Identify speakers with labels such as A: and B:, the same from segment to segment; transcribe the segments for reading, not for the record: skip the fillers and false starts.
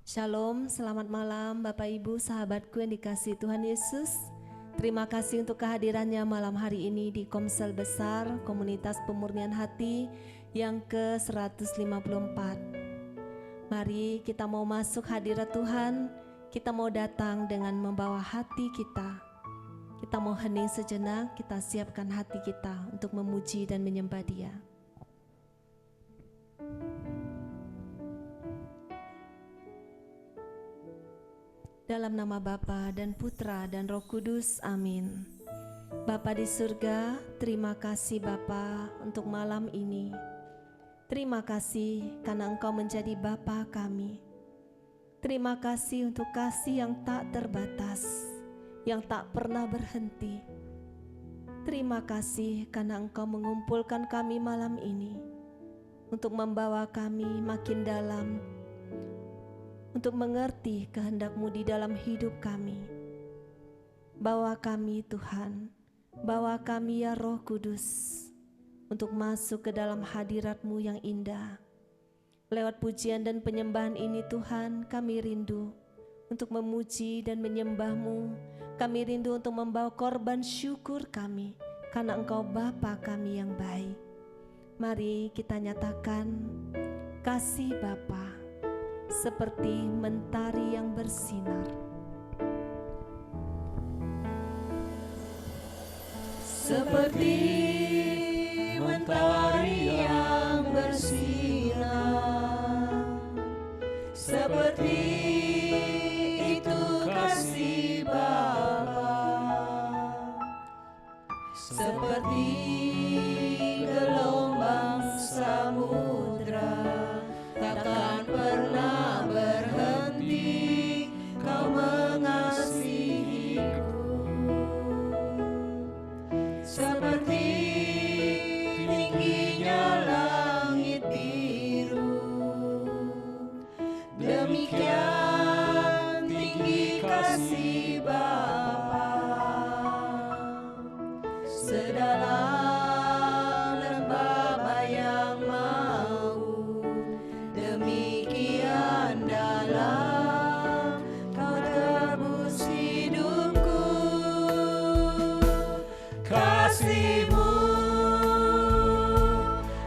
A: Shalom, selamat malam Bapak Ibu, sahabatku yang dikasihi Tuhan Yesus. Terima kasih untuk kehadirannya malam hari ini di Komsel Besar Komunitas Pemurnian Hati yang ke-154. Mari kita mau masuk hadirat Tuhan, kita mau datang dengan membawa hati kita. Kita mau hening sejenak, kita siapkan hati kita untuk memuji dan menyembah Dia. Dalam nama Bapa dan Putra dan Roh Kudus, amin. Bapa di surga, terima kasih Bapa untuk malam ini. Terima kasih karena Engkau menjadi Bapa kami. Terima kasih untuk kasih yang tak terbatas, yang tak pernah berhenti. Terima kasih karena Engkau mengumpulkan kami malam ini untuk membawa kami makin dalam, untuk mengerti kehendak-Mu di dalam hidup kami. Bawa kami Tuhan, bawa kami ya Roh Kudus, untuk masuk ke dalam hadirat-Mu yang indah. Lewat pujian dan penyembahan ini Tuhan, kami rindu untuk memuji dan menyembah-Mu. Kami rindu untuk membawa korban syukur kami, karena Engkau Bapa kami yang baik. Mari kita nyatakan kasih Bapa seperti mentari yang bersinar.
B: Seperti mentari yang bersinar, seperti itu kasih Bapa, seperti gelombang samudra takkan pernah berhenti Kau mengasihiku. Seperti tingginya langit biru, demikian tinggi kasih Bapa. Sedalam lembah bayang maut, demikian dalam Kau tebus hidupku. Kasih-Mu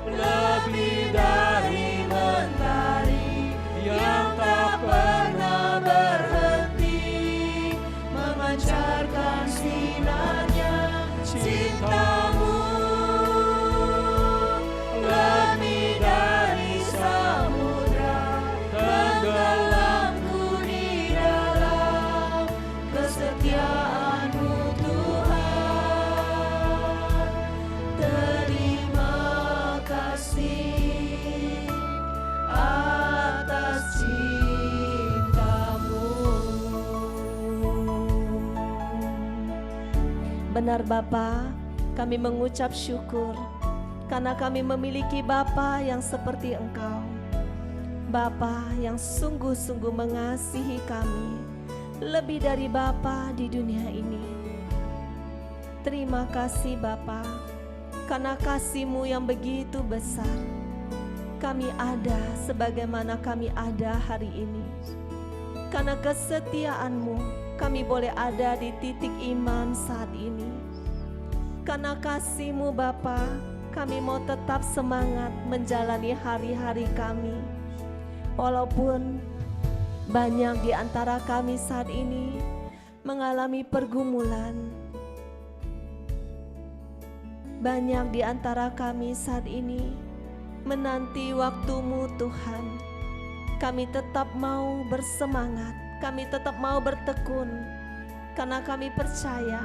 B: lebih dari mentari yang tak pernah berhenti memancarkan sinarnya. Cinta-Mu lebih dari samudra, tenggelamku di dalam kesetiaan-Mu Tuhan. Terima kasih atas cinta-Mu.
A: Benar Bapa, kami mengucap syukur karena kami memiliki Bapa yang seperti Engkau. Bapa yang sungguh-sungguh mengasihi kami lebih dari Bapa di dunia ini. Terima kasih Bapa, karena kasih-Mu yang begitu besar. Kami ada sebagaimana kami ada hari ini. Karena kesetiaan-Mu, kami boleh ada di titik iman saat ini. Karena kasih-Mu Bapa, kami mau tetap semangat menjalani hari-hari kami. Walaupun banyak di antara kami saat ini mengalami pergumulan, banyak di antara kami saat ini menanti waktu-Mu Tuhan. Kami tetap mau bersemangat, kami tetap mau bertekun, karena kami percaya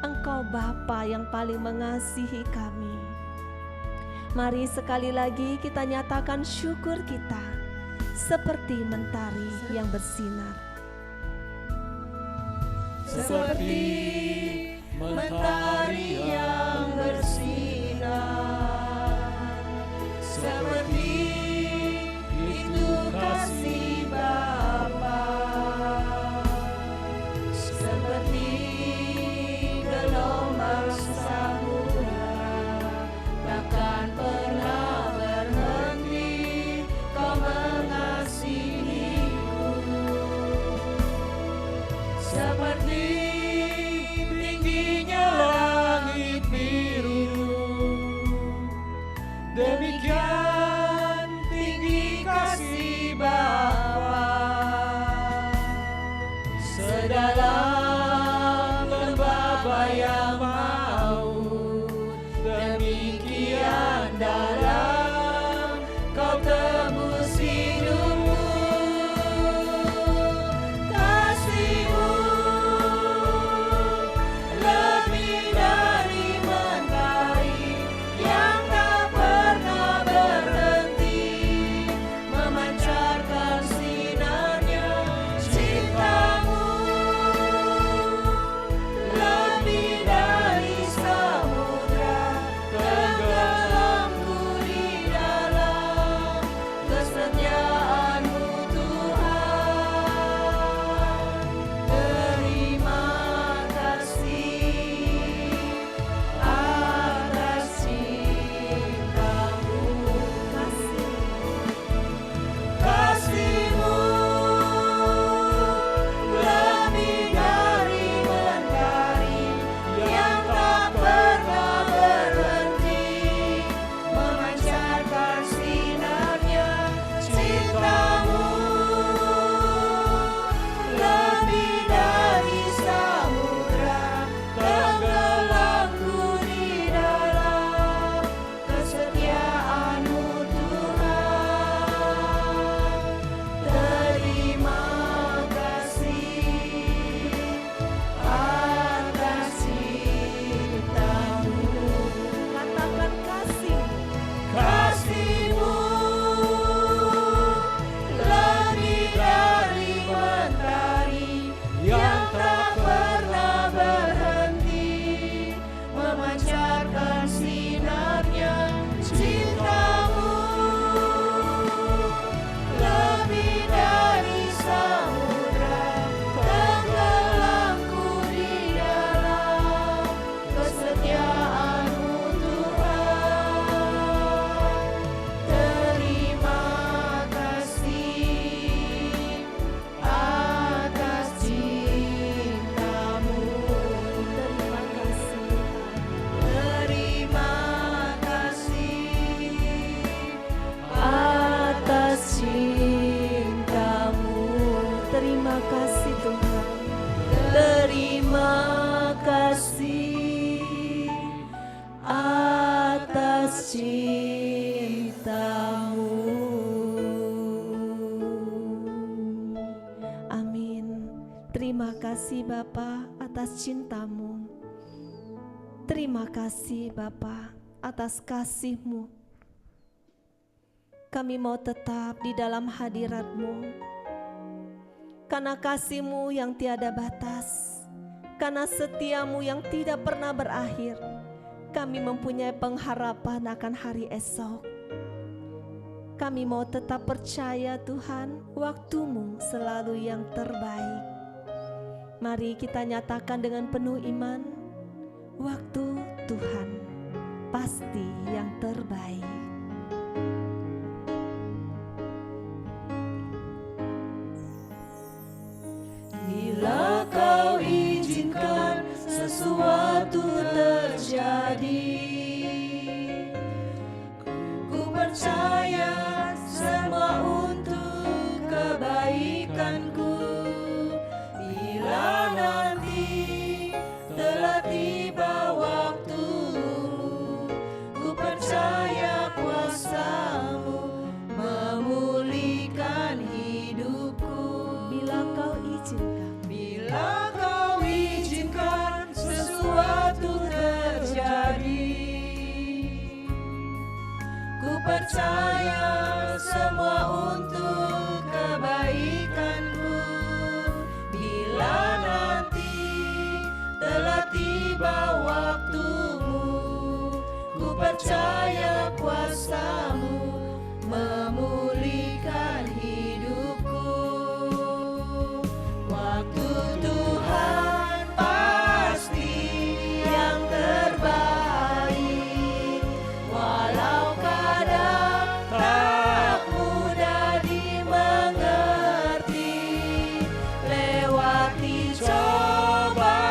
A: Engkau Bapa yang paling mengasihi kami. Mari sekali lagi kita nyatakan syukur kita seperti mentari yang bersinar.
B: Seperti mentari yang bersinar, seperti itu kasih Bapa. Seperti gelombang samudra takkan pernah berhenti Kau mengasihiku.
A: kasih Tuhan.
B: Terima kasih atas cintamu.
A: Amin. Terima kasih Bapa atas cintamu. Terima kasih Bapa atas kasih-Mu. Kami mau tetap di dalam hadirat-Mu. Karena kasih-Mu yang tiada batas, karena setia-Mu yang tidak pernah berakhir, kami mempunyai pengharapan akan hari esok. Kami mau tetap percaya Tuhan, waktu-Mu selalu yang terbaik. Mari kita nyatakan dengan penuh iman, waktu Tuhan pasti yang terbaik.
B: Bila Kau izinkan sesuatu terjadi, ku percaya semua untuk kebaikanku. Bila nanti telah tiba waktumu, ku percaya kuasa-Mu memulihkan hidupku.
A: Bila Kau izinkan,
B: Bila Kau izinkan sesuatu terjadi, ku percaya semua untuk kebaikanku. Bila nanti telah tiba waktumu, ku percaya kuasa-Mu memulihkan hidupku. Waktu Tuhan pasti yang terbaik, walau kadang tak mudah dimengerti. Lewati cobaan,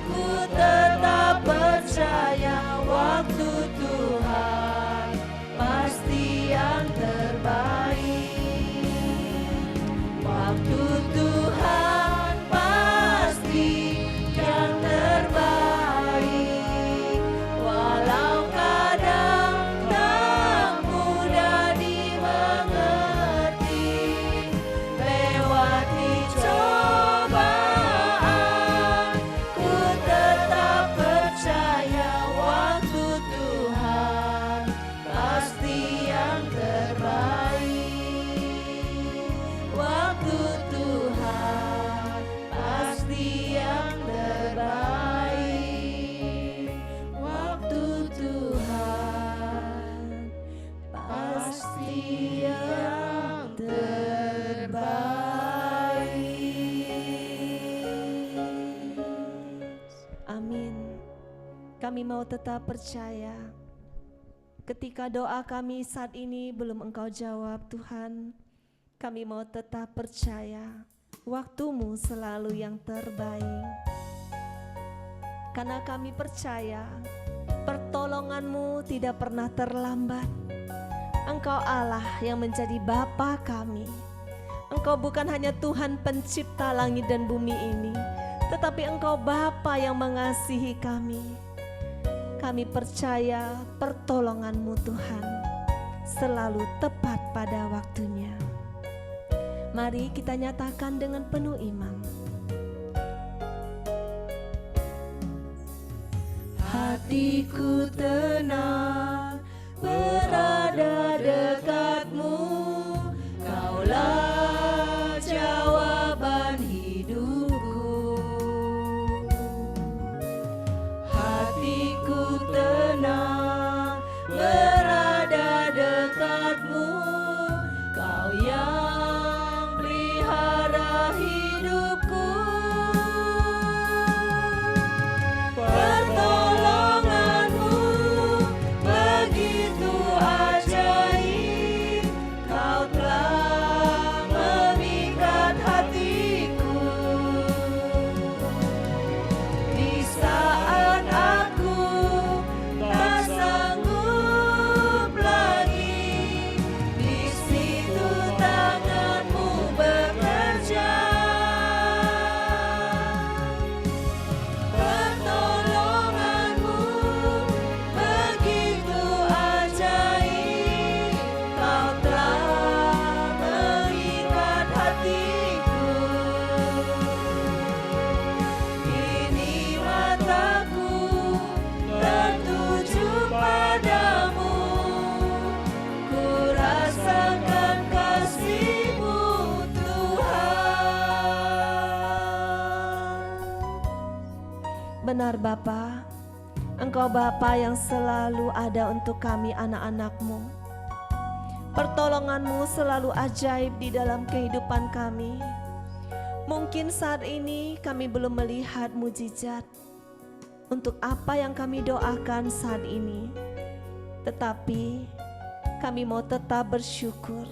B: ku tetap percaya waktu Tuhan pasti yang terbaik. Waktu Tuhan pasti yang terbaik, walau kadang tak mudah dimengerti. Lewati cobaan, ku tetap percaya waktu Tuhan pasti yang terbaik. Waktu Tuhan pasti yang terbaik. Waktu Tuhan pasti yang terbaik.
A: amin. Kami mau tetap percaya. Ketika doa kami saat ini belum Engkau jawab Tuhan, kami mau tetap percaya waktu-Mu selalu yang terbaik. Karena kami percaya pertolongan-Mu tidak pernah terlambat. Engkau Allah yang menjadi Bapa kami. Engkau bukan hanya Tuhan pencipta langit dan bumi ini, tetapi Engkau Bapa yang mengasihi kami. Kami percaya pertolongan-Mu Tuhan selalu tepat pada waktunya. Mari kita nyatakan dengan penuh iman.
B: Hatiku tenang berada dekat-Mu, Kaulah jawaban hidupku. Hatiku tenang berada dekat-Mu, Kau yang pelihara hidupku. Pertolongan-Mu begitu ajaib, Kau telah memikat hatiku. Di saat aku tak sanggup lagi,
A: Benar Bapa, Engkau Bapa yang selalu ada untuk kami anak-anak-Mu. Pertolongan-Mu selalu ajaib di dalam kehidupan kami. Mungkin saat ini kami belum melihat mujizat untuk apa yang kami doakan saat ini. Tetapi kami mau tetap bersyukur.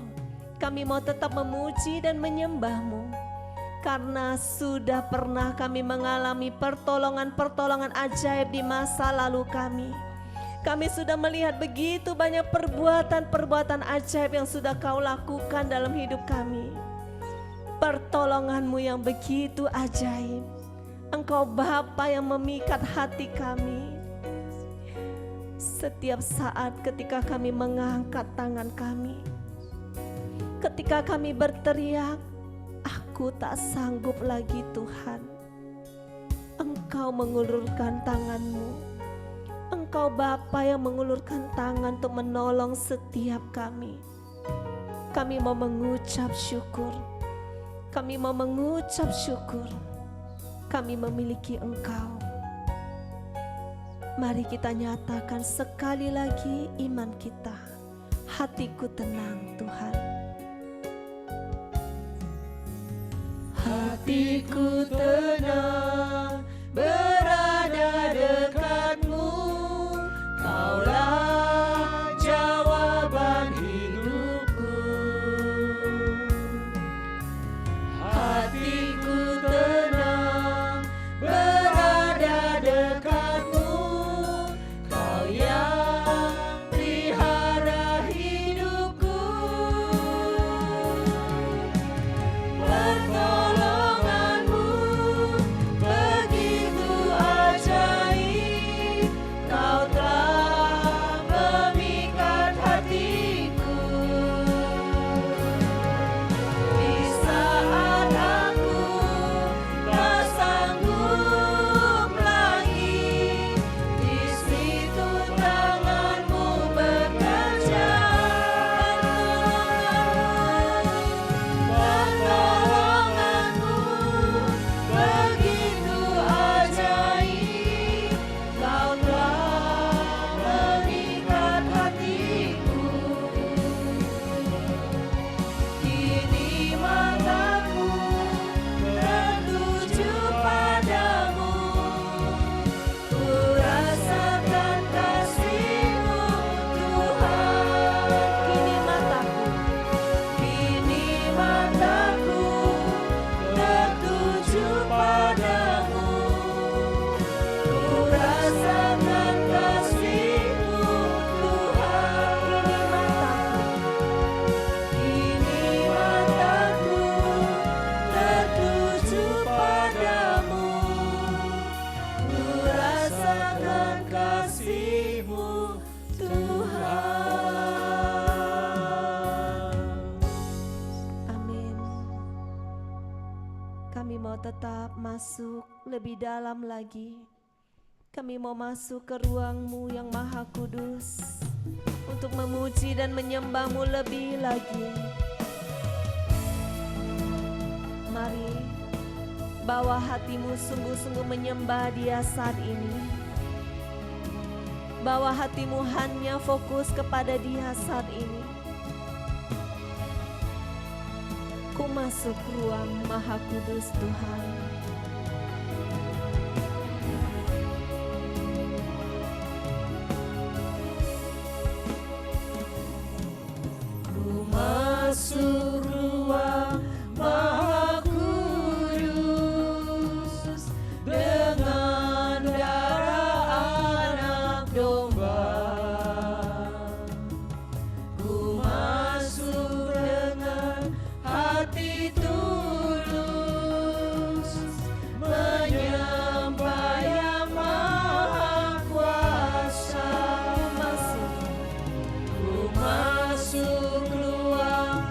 A: Kami mau tetap memuji dan menyembah-Mu. Karena sudah pernah kami mengalami pertolongan-pertolongan ajaib di masa lalu kami. Kami sudah melihat begitu banyak perbuatan-perbuatan ajaib yang sudah Kau lakukan dalam hidup kami. Pertolongan-Mu yang begitu ajaib. Engkau Bapa yang memikat hati kami. Setiap saat ketika kami mengangkat tangan kami, ketika kami berteriak, "Aku tak sanggup lagi Tuhan." Engkau mengulurkan tangan-Mu. Engkau Bapa yang mengulurkan tangan untuk menolong setiap kami. Kami mau mengucap syukur. Kami mau mengucap syukur. Kami memiliki Engkau. Mari kita nyatakan sekali lagi iman kita. Hatiku tenang Tuhan.
B: Hatiku tenang berada dekat-Mu, Kaulah jawaban hidupku. Hatiku tenang berada dekat-Mu, Kau yang pelihara hidupku. Pertolongan-Mu begitu ajaib, Kau telah memikat hatiku. Di saat aku tak sanggup lagi, di situ tangan-Mu bekerja. Pertolongan-Mu begitu ajaib, Kau telah memikat hatiku. Kini mataku tertuju padamu, ku rasakan kasih-Mu Tuhan. Kini mataku tertuju padamu, ku rasakan kasih-Mu Tuhan. Kini mataku tertuju padamu, ku rasakan kasih-Mu Tuhan.
A: Amin. Kami mau tetap masuk lebih dalam lagi. Kami mau masuk ke ruang-Mu yang maha kudus untuk memuji dan menyembah-Mu lebih lagi. Mari bawa hatimu sungguh-sungguh menyembah Dia saat ini. Bawa hatimu hanya fokus kepada Dia saat ini. Ku masuk ruang maha kudus Tuhan.
B: Ku masuk ruang maha kudus dengan darah anak domba. Ku masuk dengan hati tulus, menyembah Yang Maha Kuasa. Ku masuk ruang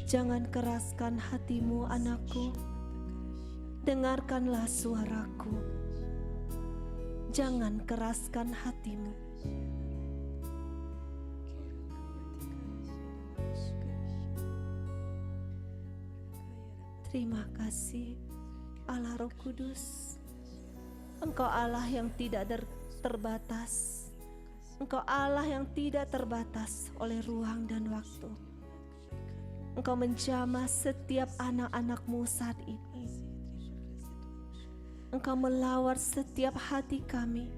A: Jangan keraskan hatimu, anakku. Dengarkanlah suaraku. Jangan keraskan hatimu. Terima kasih Allah Roh Kudus. Engkau Allah yang tidak terbatas. Engkau Allah yang tidak terbatas oleh ruang dan waktu. Engkau menjamah setiap anak-anak-Mu saat ini. Engkau melawat setiap hati kami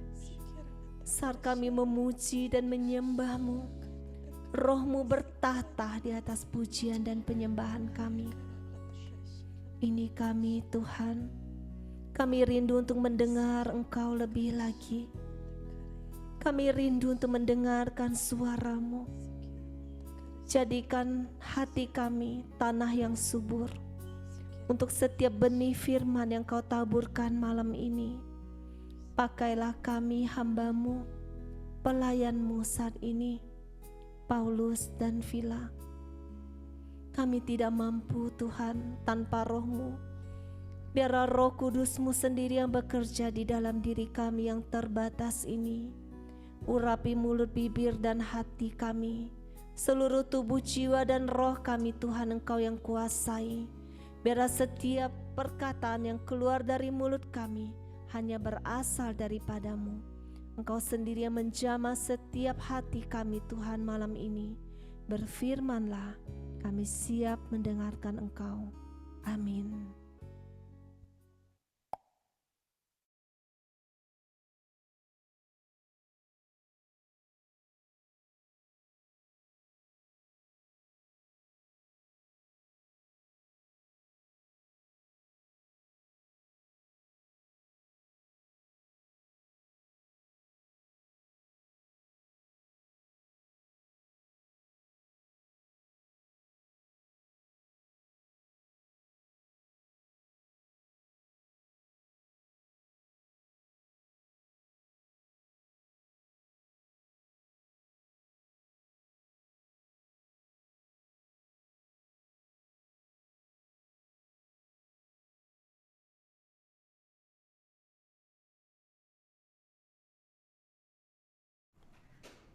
A: saat kami memuji dan menyembah-Mu. Roh-Mu bertahta di atas pujian dan penyembahan kami. Ini kami, Tuhan. Kami rindu untuk mendengar Engkau lebih lagi. Kami rindu untuk mendengarkan suara-Mu. Jadikan hati kami tanah yang subur untuk setiap benih firman yang Kau taburkan malam ini. Pakailah kami hamba-Mu, pelayan-Mu saat ini, Paulus dan Vila. Kami tidak mampu, Tuhan, tanpa Roh-Mu. Biarlah Roh Kudus-Mu sendiri yang bekerja di dalam diri kami yang terbatas ini. Urapi mulut, bibir, dan hati kami. Seluruh tubuh, jiwa, dan roh kami, Tuhan, Engkau yang kuasai. Biarlah setiap perkataan yang keluar dari mulut kami hanya berasal daripada-Mu. Engkau sendiri yang menjamah setiap hati kami, Tuhan, malam ini. Berfirmanlah, kami siap mendengarkan Engkau. Amin.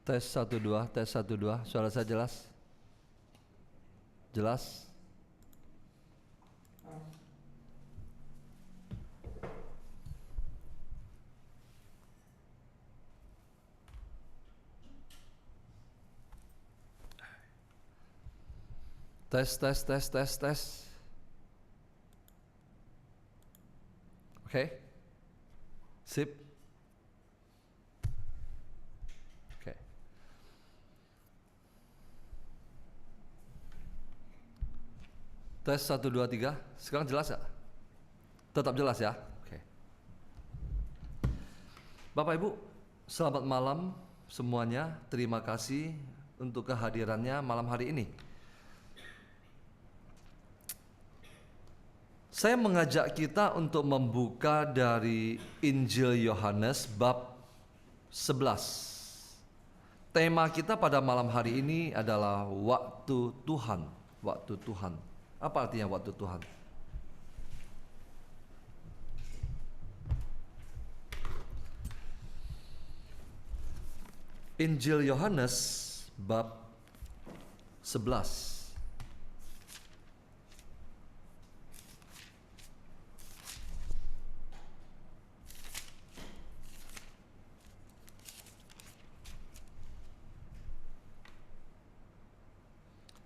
C: Tes 1 2, tes 1 2. Suara saya jelas? Jelas? Tes. Oke. Sip. Oke. Tes 1 2 3. Sekarang jelas ya? Tetap jelas ya? Oke. Bapak Ibu, selamat malam semuanya. Terima kasih untuk kehadirannya malam hari ini. Saya mengajak kita untuk membuka dari Injil Yohanes bab 11. Tema kita pada malam hari ini adalah waktu Tuhan. Waktu Tuhan. Apa artinya waktu Tuhan? Injil Yohanes bab 11.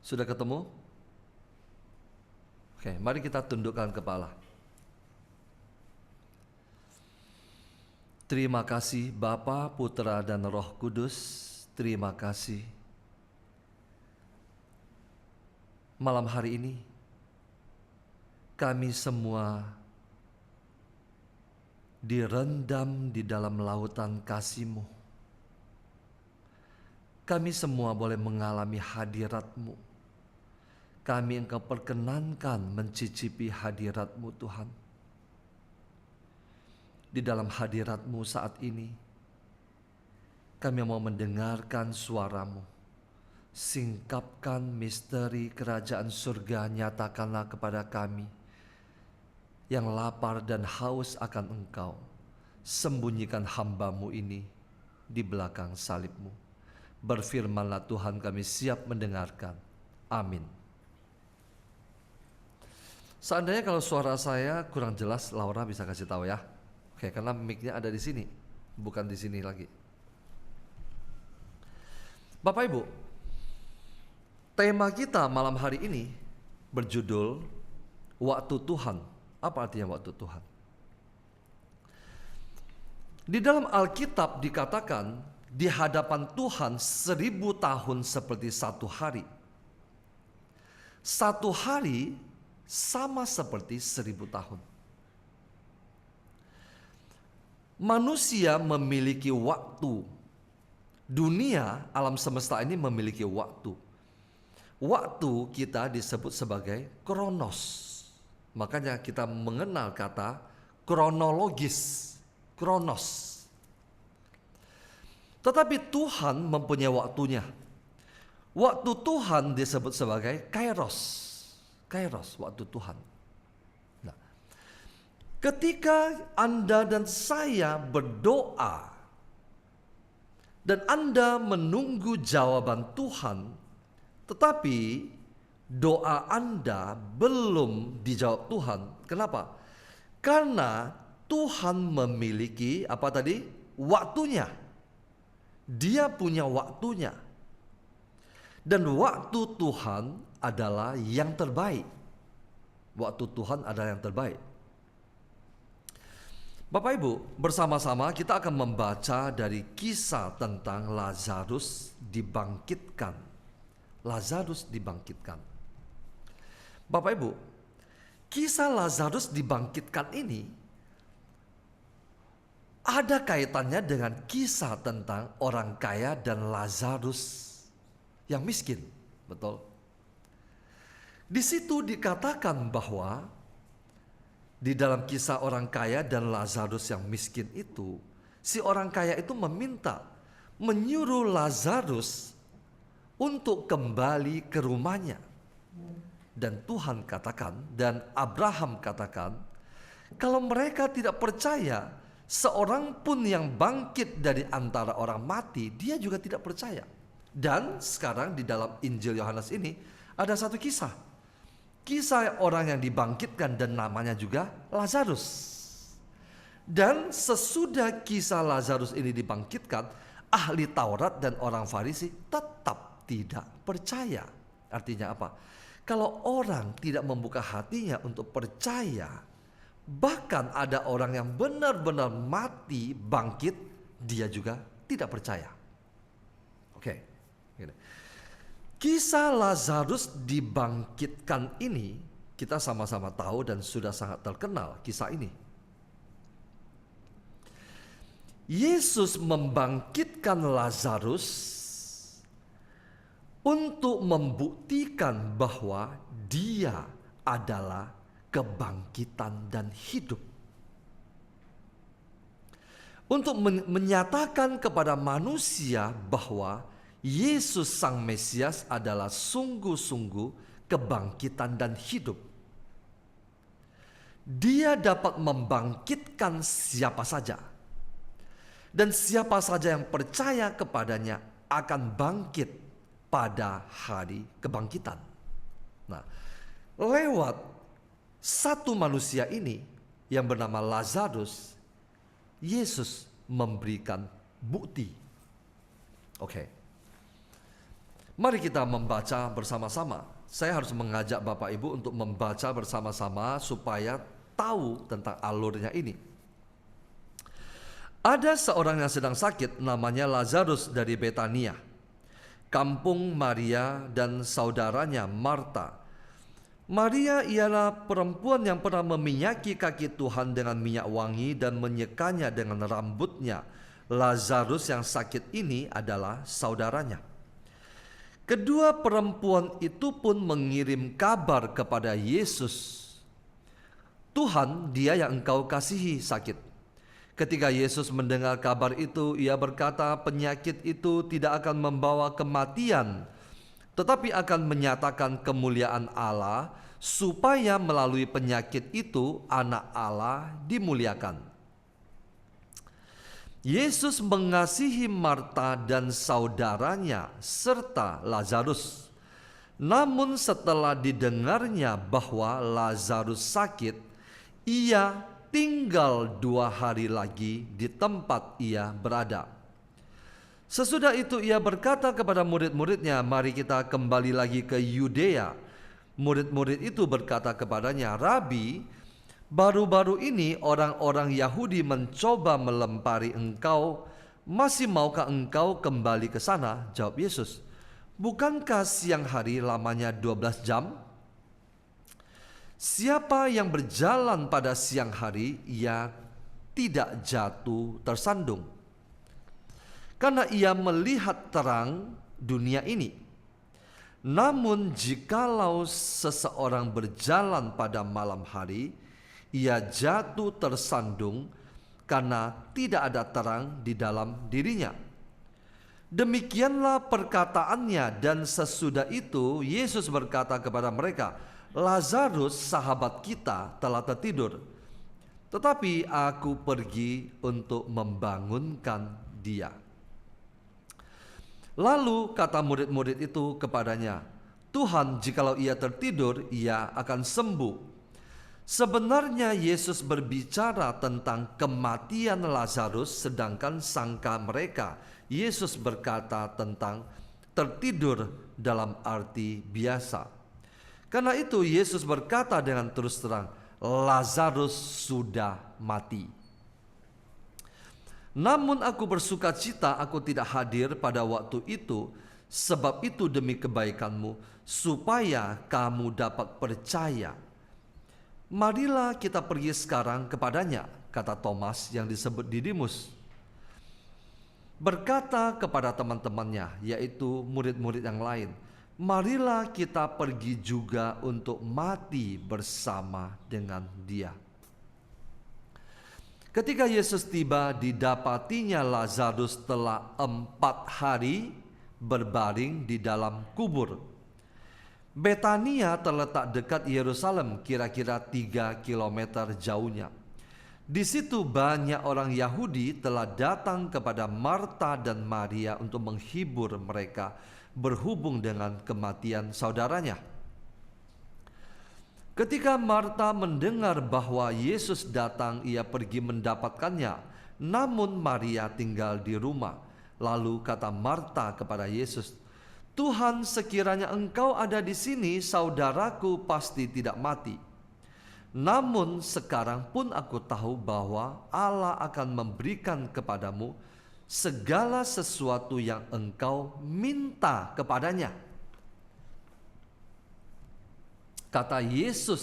C: Sudah ketemu? Oke, mari kita tundukkan kepala. Terima kasih Bapa, Putra, dan Roh Kudus. Terima kasih. Malam hari ini, kami semua direndam di dalam lautan kasih-Mu. Kami semua boleh mengalami hadirat-Mu. Kami Engkau perkenankan mencicipi hadirat-Mu, Tuhan. di dalam hadirat-Mu saat ini. Kami mau mendengarkan suara-Mu. Singkapkan misteri kerajaan surga, nyatakanlah kepada kami yang lapar dan haus akan Engkau. Sembunyikan hamba-Mu ini di belakang salib-Mu. Berfirmanlah Tuhan, kami siap mendengarkan. Amin. Seandainya kalau suara saya kurang jelas, Laura bisa kasih tahu ya. Oke, karena mic-nya ada di sini, bukan di sini lagi. Bapak Ibu, tema kita malam hari ini berjudul Waktu Tuhan. Apa artinya waktu Tuhan? Di dalam Alkitab dikatakan di hadapan Tuhan 1000 tahun seperti satu hari. Satu hari sama seperti 1000 tahun. Manusia memiliki waktu. Dunia, alam semesta ini memiliki waktu. Waktu kita disebut sebagai kronos. Makanya kita mengenal kata kronologis, kronos. Tetapi Tuhan mempunyai waktunya. Waktu Tuhan disebut sebagai kairos. Kairos, waktu Tuhan. Nah, ketika Anda dan saya berdoa dan Anda menunggu jawaban Tuhan, tetapi doa Anda belum dijawab Tuhan. Kenapa? Karena Tuhan memiliki apa tadi? Waktunya. Dia punya waktunya. Dan waktu Tuhan adalah yang terbaik. Waktu Tuhan adalah yang terbaik. Bapak Ibu, bersama-sama kita akan membaca dari kisah tentang Lazarus dibangkitkan. Lazarus dibangkitkan. Bapak Ibu, kisah Lazarus dibangkitkan ini ada kaitannya dengan kisah tentang orang kaya dan Lazarus yang miskin, betul? Di situ dikatakan bahwa di dalam kisah orang kaya dan Lazarus yang miskin itu, si orang kaya itu menyuruh Lazarus untuk kembali ke rumahnya. Dan Tuhan katakan, dan Abraham katakan, kalau mereka tidak percaya, seorang pun yang bangkit dari antara orang mati, dia juga tidak percaya. Dan sekarang di dalam Injil Yohanes ini ada satu kisah. Kisah orang yang dibangkitkan dan namanya juga Lazarus. Dan sesudah kisah Lazarus ini dibangkitkan, ahli Taurat dan orang Farisi tetap tidak percaya. Artinya apa? Kalau orang tidak membuka hatinya untuk percaya, bahkan ada orang yang benar-benar mati bangkit, dia juga tidak percaya. Oke. Kisah Lazarus dibangkitkan ini kita sama-sama tahu dan sudah sangat terkenal kisah ini. Yesus membangkitkan Lazarus untuk membuktikan bahwa dia adalah kebangkitan dan hidup. Untuk menyatakan kepada manusia bahwa Yesus Sang Mesias adalah sungguh-sungguh kebangkitan dan hidup. Dia dapat membangkitkan siapa saja. Dan siapa saja yang percaya kepadanya akan bangkit pada hari kebangkitan. Nah, lewat satu manusia ini yang bernama Lazarus, Yesus memberikan bukti. Oke. Mari kita membaca bersama-sama. Saya harus mengajak Bapak Ibu untuk membaca bersama-sama supaya tahu tentang alurnya ini. Ada seorang yang sedang sakit namanya Lazarus dari Betania, kampung Maria dan saudaranya Marta. Maria ialah perempuan yang pernah meminyaki kaki Tuhan dengan minyak wangi dan menyekanya dengan rambutnya. Lazarus yang sakit ini adalah saudaranya. Kedua perempuan itu pun mengirim kabar kepada Yesus. Tuhan, dia yang engkau kasihi sakit. Ketika Yesus mendengar kabar itu, ia berkata, penyakit itu tidak akan membawa kematian, tetapi akan menyatakan kemuliaan Allah, supaya melalui penyakit itu anak Allah dimuliakan. Yesus mengasihi Marta dan saudaranya serta Lazarus. Namun setelah didengarnya bahwa Lazarus sakit, ia tinggal 2 hari lagi di tempat ia berada. Sesudah itu ia berkata kepada murid-muridnya, mari kita kembali lagi ke Yudea. Murid-murid itu berkata kepadanya, Rabi, baru-baru ini orang-orang Yahudi mencoba melempari engkau. Masih maukah engkau kembali ke sana? Jawab Yesus, bukankah siang hari lamanya 12 jam? Siapa yang berjalan pada siang hari, ia tidak jatuh tersandung, karena ia melihat terang dunia ini. Namun jikalau seseorang berjalan pada malam hari, ia jatuh tersandung karena tidak ada terang di dalam dirinya. Demikianlah perkataannya, dan sesudah itu Yesus berkata kepada mereka, Lazarus sahabat kita telah tertidur, tetapi aku pergi untuk membangunkan dia. Lalu kata murid-murid itu kepadanya, Tuhan, jikalau ia tertidur, ia akan sembuh. Sebenarnya Yesus berbicara tentang kematian Lazarus, sedangkan sangka mereka Yesus berkata tentang tertidur dalam arti biasa. Karena itu Yesus berkata dengan terus terang, Lazarus sudah mati. Namun aku bersuka cita aku tidak hadir pada waktu itu, sebab itu demi kebaikanmu, supaya kamu dapat percaya. Marilah kita pergi sekarang kepadanya, kata Thomas yang disebut Didimus. Berkata kepada teman-temannya, yaitu murid-murid yang lain, marilah kita pergi juga untuk mati bersama dengan dia. Ketika Yesus tiba, didapatinya Lazarus telah 4 hari berbaring di dalam kubur. Betania terletak dekat Yerusalem, kira-kira 3 kilometer jauhnya. Di situ banyak orang Yahudi telah datang kepada Marta dan Maria untuk menghibur mereka berhubung dengan kematian saudaranya. Ketika Marta mendengar bahwa Yesus datang, ia pergi mendapatkannya. Namun Maria tinggal di rumah. Lalu kata Marta kepada Yesus, Tuhan, sekiranya engkau ada di sini, saudaraku pasti tidak mati. Namun sekarang pun aku tahu bahwa Allah akan memberikan kepadamu segala sesuatu yang engkau minta kepadanya. Kata Yesus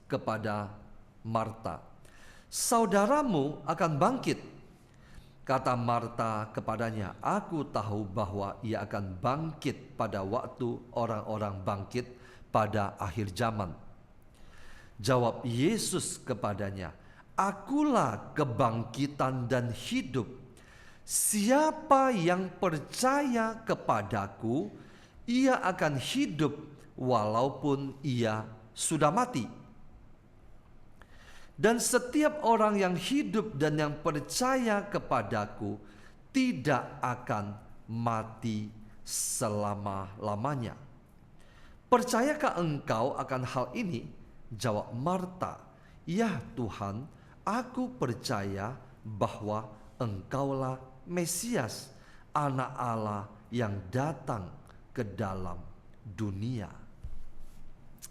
C: kepada Marta, saudaramu akan bangkit. Kata Marta kepadanya, aku tahu bahwa ia akan bangkit pada waktu orang-orang bangkit pada akhir zaman. Jawab Yesus kepadanya, akulah kebangkitan dan hidup. Siapa yang percaya kepadaku, ia akan hidup walaupun ia sudah mati. Dan setiap orang yang hidup dan yang percaya kepadaku tidak akan mati selama-lamanya. Percayakah engkau akan hal ini? Jawab Marta, ya Tuhan, aku percaya bahwa engkaulah Mesias, anak Allah yang datang ke dalam dunia.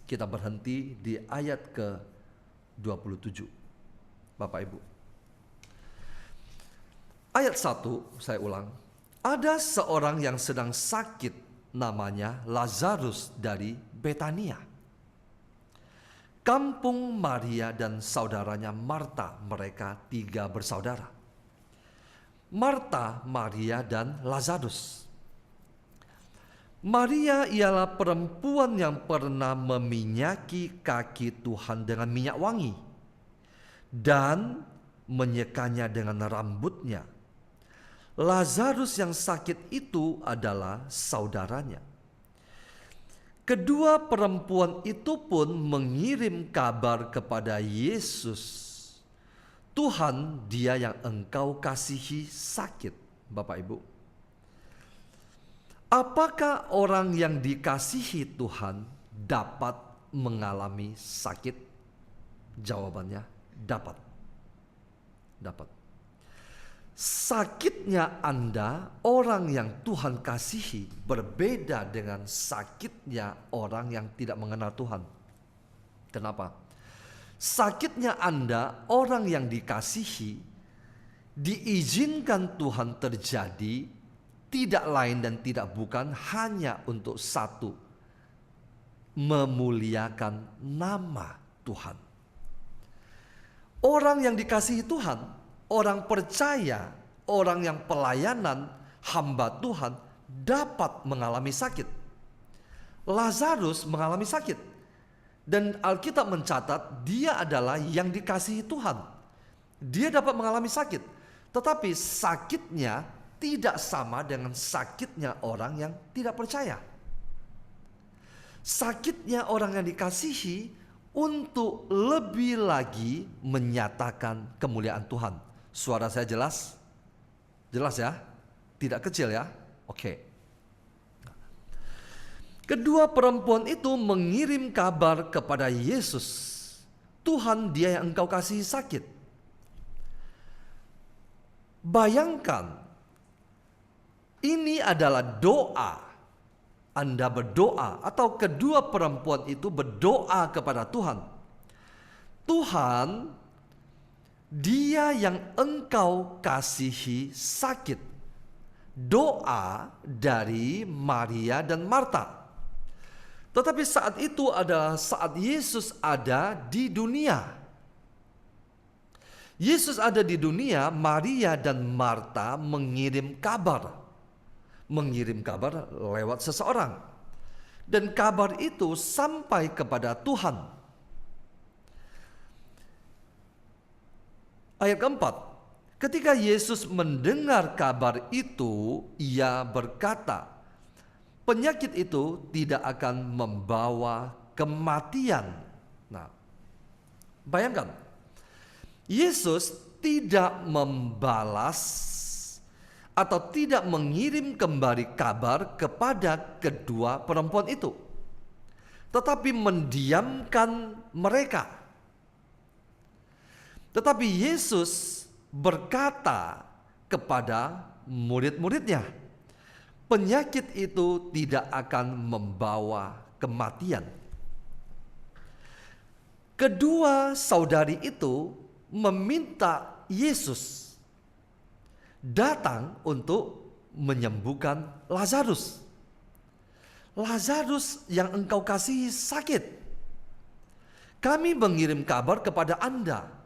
C: Kita berhenti di ayat ke-27. Bapak Ibu. Ayat 1 saya ulang. Ada seorang yang sedang sakit, namanya Lazarus dari Betania, kampung Maria dan saudaranya Marta. Mereka 3 bersaudara, Marta, Maria, dan Lazarus. Maria ialah perempuan yang pernah meminyaki kaki Tuhan dengan minyak wangi, dan menyekanya dengan rambutnya. Lazarus yang sakit itu adalah saudaranya. Kedua perempuan itu pun mengirim kabar kepada Yesus. Tuhan, dia yang engkau kasihi sakit. Bapak Ibu, apakah orang yang dikasihi Tuhan dapat mengalami sakit? Jawabannya dapat. Dapat. Sakitnya Anda, orang yang Tuhan kasihi, berbeda dengan sakitnya orang yang tidak mengenal Tuhan. Kenapa? Sakitnya Anda, orang yang dikasihi, diizinkan Tuhan terjadi, tidak lain dan tidak bukan hanya untuk satu, memuliakan nama Tuhan. Orang yang dikasihi Tuhan, orang percaya, orang yang pelayanan, hamba Tuhan dapat mengalami sakit. Lazarus mengalami sakit. Dan Alkitab mencatat dia adalah yang dikasihi Tuhan. Dia dapat mengalami sakit. Tetapi sakitnya tidak sama dengan sakitnya orang yang tidak percaya. Sakitnya orang yang dikasihi untuk lebih lagi menyatakan kemuliaan Tuhan. Suara saya jelas? Jelas ya? Tidak kecil ya? Oke. Kedua perempuan itu mengirim kabar kepada Yesus. Tuhan, dia yang engkau kasihi sakit. Bayangkan, ini adalah doa. Anda berdoa atau kedua perempuan itu berdoa kepada Tuhan. Tuhan, dia yang engkau kasihi sakit. Doa dari Maria dan Marta. Tetapi saat itu adalah saat Yesus ada di dunia. Yesus ada di dunia, Maria dan Marta mengirim kabar. Mengirim kabar lewat seseorang. Dan kabar itu sampai kepada Tuhan. Ayat keempat. Ketika Yesus mendengar kabar itu, ia berkata, penyakit itu tidak akan membawa kematian. Nah, bayangkan, Yesus tidak membalas atau tidak mengirim kembali kabar kepada kedua perempuan itu, tetapi mendiamkan mereka. Tetapi Yesus berkata kepada murid-muridnya, penyakit itu tidak akan membawa kematian. Kedua saudari itu meminta Yesus datang untuk menyembuhkan Lazarus. Lazarus yang engkau kasihi sakit. Kami mengirim kabar kepada Anda.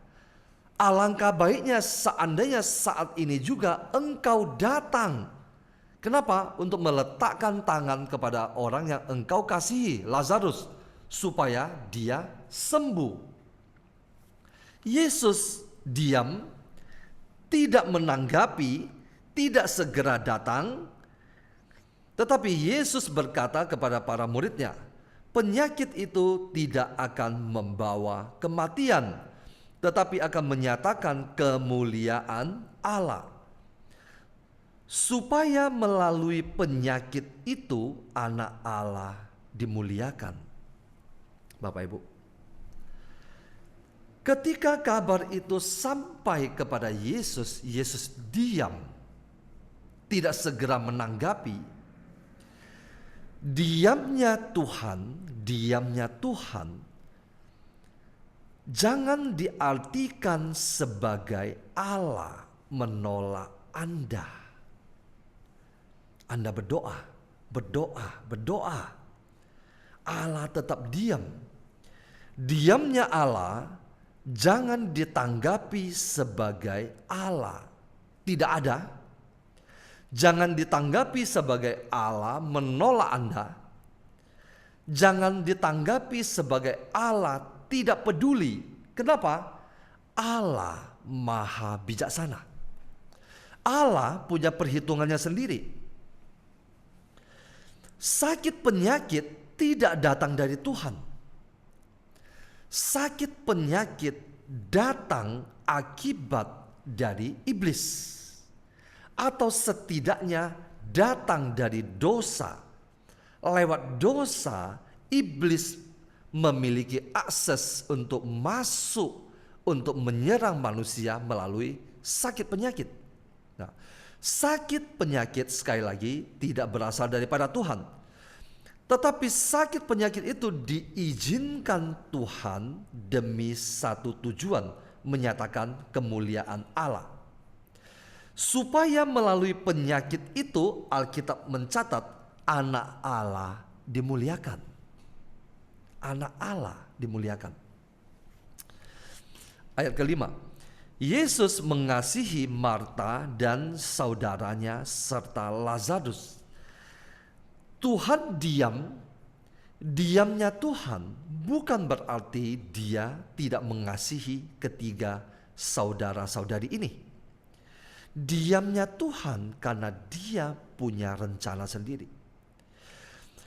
C: Alangkah baiknya seandainya saat ini juga engkau datang. Kenapa? Untuk meletakkan tangan kepada orang yang engkau kasihi, Lazarus, supaya dia sembuh. Yesus diam, tidak menanggapi, tidak segera datang. Tetapi Yesus berkata kepada para muridnya, penyakit itu tidak akan membawa kematian, tetapi akan menyatakan kemuliaan Allah. Supaya melalui penyakit itu anak Allah dimuliakan. Bapak Ibu, ketika kabar itu sampai kepada Yesus, Yesus diam, tidak segera menanggapi. Diamnya Tuhan jangan diartikan sebagai Allah menolak Anda. Anda berdoa. Allah tetap diam. Diamnya Allah jangan ditanggapi sebagai Allah tidak ada. Jangan ditanggapi sebagai Allah menolak Anda. Jangan ditanggapi sebagai Allah tidak peduli. Kenapa? Allah maha bijaksana. Allah punya perhitungannya sendiri. Sakit penyakit tidak datang dari Tuhan. Sakit penyakit datang akibat dari iblis. Atau setidaknya datang dari dosa. Lewat dosa, iblis memiliki akses untuk masuk, untuk menyerang manusia melalui sakit penyakit. Nah, sakit penyakit sekali lagi tidak berasal daripada Tuhan. Tetapi sakit penyakit itu diizinkan Tuhan demi satu tujuan, menyatakan kemuliaan Allah. Supaya melalui penyakit itu Alkitab mencatat anak Allah dimuliakan. Anak Allah dimuliakan. Ayat kelima, Yesus mengasihi Marta dan saudaranya serta Lazarus. Tuhan diam, diamnya Tuhan bukan berarti dia tidak mengasihi ketiga saudara-saudari ini. Diamnya Tuhan karena dia punya rencana sendiri.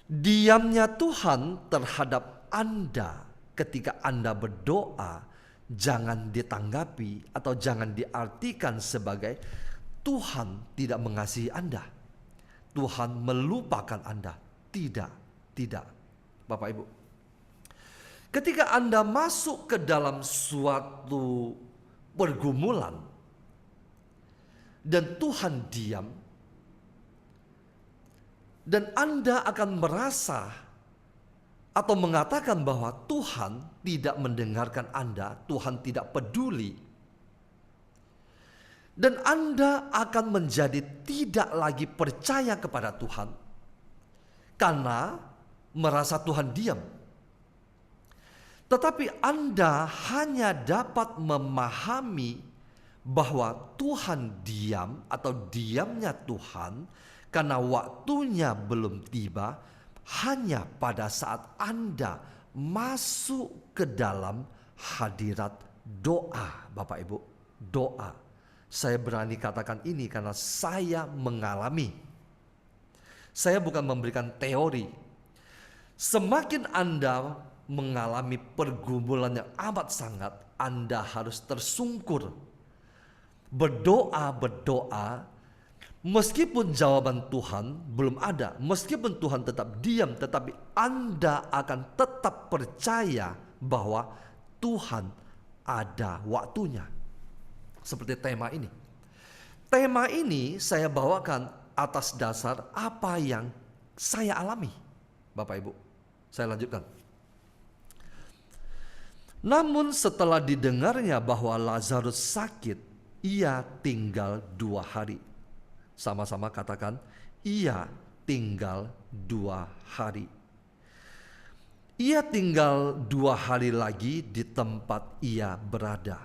C: Diamnya Tuhan terhadap Anda ketika Anda berdoa, jangan ditanggapi atau jangan diartikan sebagai Tuhan tidak mengasihi Anda. Tuhan melupakan Anda. Tidak. Bapak Ibu. Ketika Anda masuk ke dalam suatu pergumulan dan Tuhan diam, dan Anda akan merasa atau mengatakan bahwa Tuhan tidak mendengarkan Anda, Tuhan tidak peduli. Dan Anda akan menjadi tidak lagi percaya kepada Tuhan karena merasa Tuhan diam. Tetapi Anda hanya dapat memahami bahwa Tuhan diam atau diamnya Tuhan karena waktunya belum tiba hanya pada saat Anda masuk ke dalam hadirat doa. Bapak Ibu, doa. Saya berani katakan ini karena saya mengalami. Saya bukan memberikan teori. Semakin Anda mengalami pergumulan yang amat sangat, Anda harus tersungkur. Berdoa, meskipun jawaban Tuhan belum ada, meskipun Tuhan tetap diam, tetapi Anda akan tetap percaya bahwa Tuhan ada waktunya. Seperti tema ini. Tema ini saya bawakan atas dasar apa yang saya alami. Bapak Ibu, saya lanjutkan. Namun setelah didengarnya bahwa Lazarus sakit, ia tinggal 2 hari. Sama-sama katakan, ia tinggal 2 hari. Ia tinggal 2 hari lagi di tempat ia berada.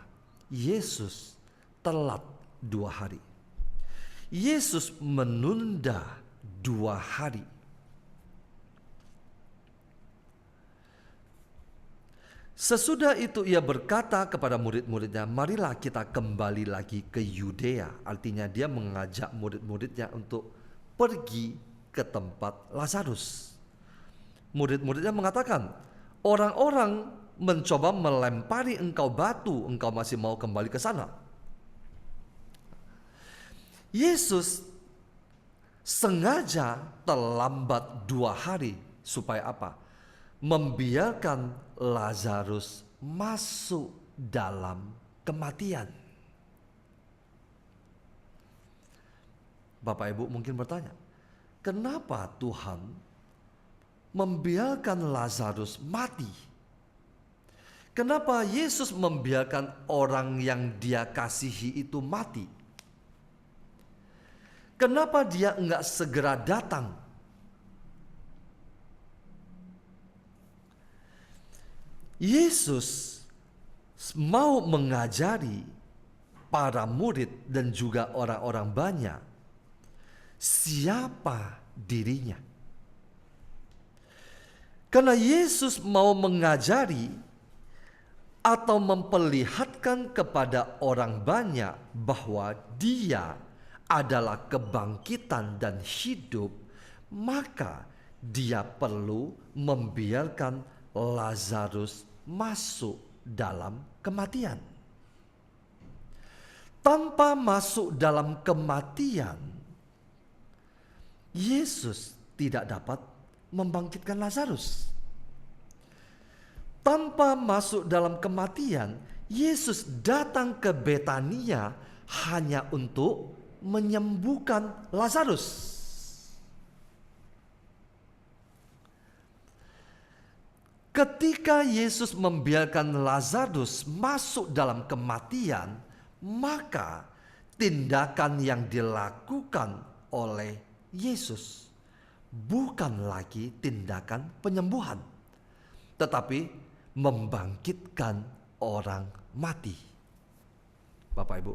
C: Yesus telat 2 hari. Yesus menunda 2 hari. Sesudah itu ia berkata kepada murid-muridnya, marilah kita kembali lagi ke Yudea. Artinya dia mengajak murid-muridnya untuk pergi ke tempat Lazarus. Murid-muridnya mengatakan, orang-orang mencoba melempari engkau batu, engkau masih mau kembali ke sana. Yesus sengaja terlambat 2 hari supaya apa? Membiarkan Lazarus masuk dalam kematian. Bapak Ibu mungkin bertanya, kenapa Tuhan membiarkan Lazarus mati? Kenapa Yesus membiarkan orang yang dia kasihi itu mati? Kenapa dia enggak segera datang? Yesus mau mengajari para murid dan juga orang-orang banyak siapa dirinya. Karena Yesus mau mengajari atau memperlihatkan kepada orang banyak bahwa Dia adalah kebangkitan dan hidup, maka Dia perlu membiarkan Lazarus masuk dalam kematian. Tanpa masuk dalam kematian, Yesus tidak dapat membangkitkan Lazarus. Tanpa masuk dalam kematian, Yesus datang ke Betania hanya untuk menyembuhkan Lazarus. Ketika Yesus membiarkan Lazarus masuk dalam kematian, maka tindakan yang dilakukan oleh Yesus bukan lagi tindakan penyembuhan, tetapi membangkitkan orang mati. Bapak Ibu,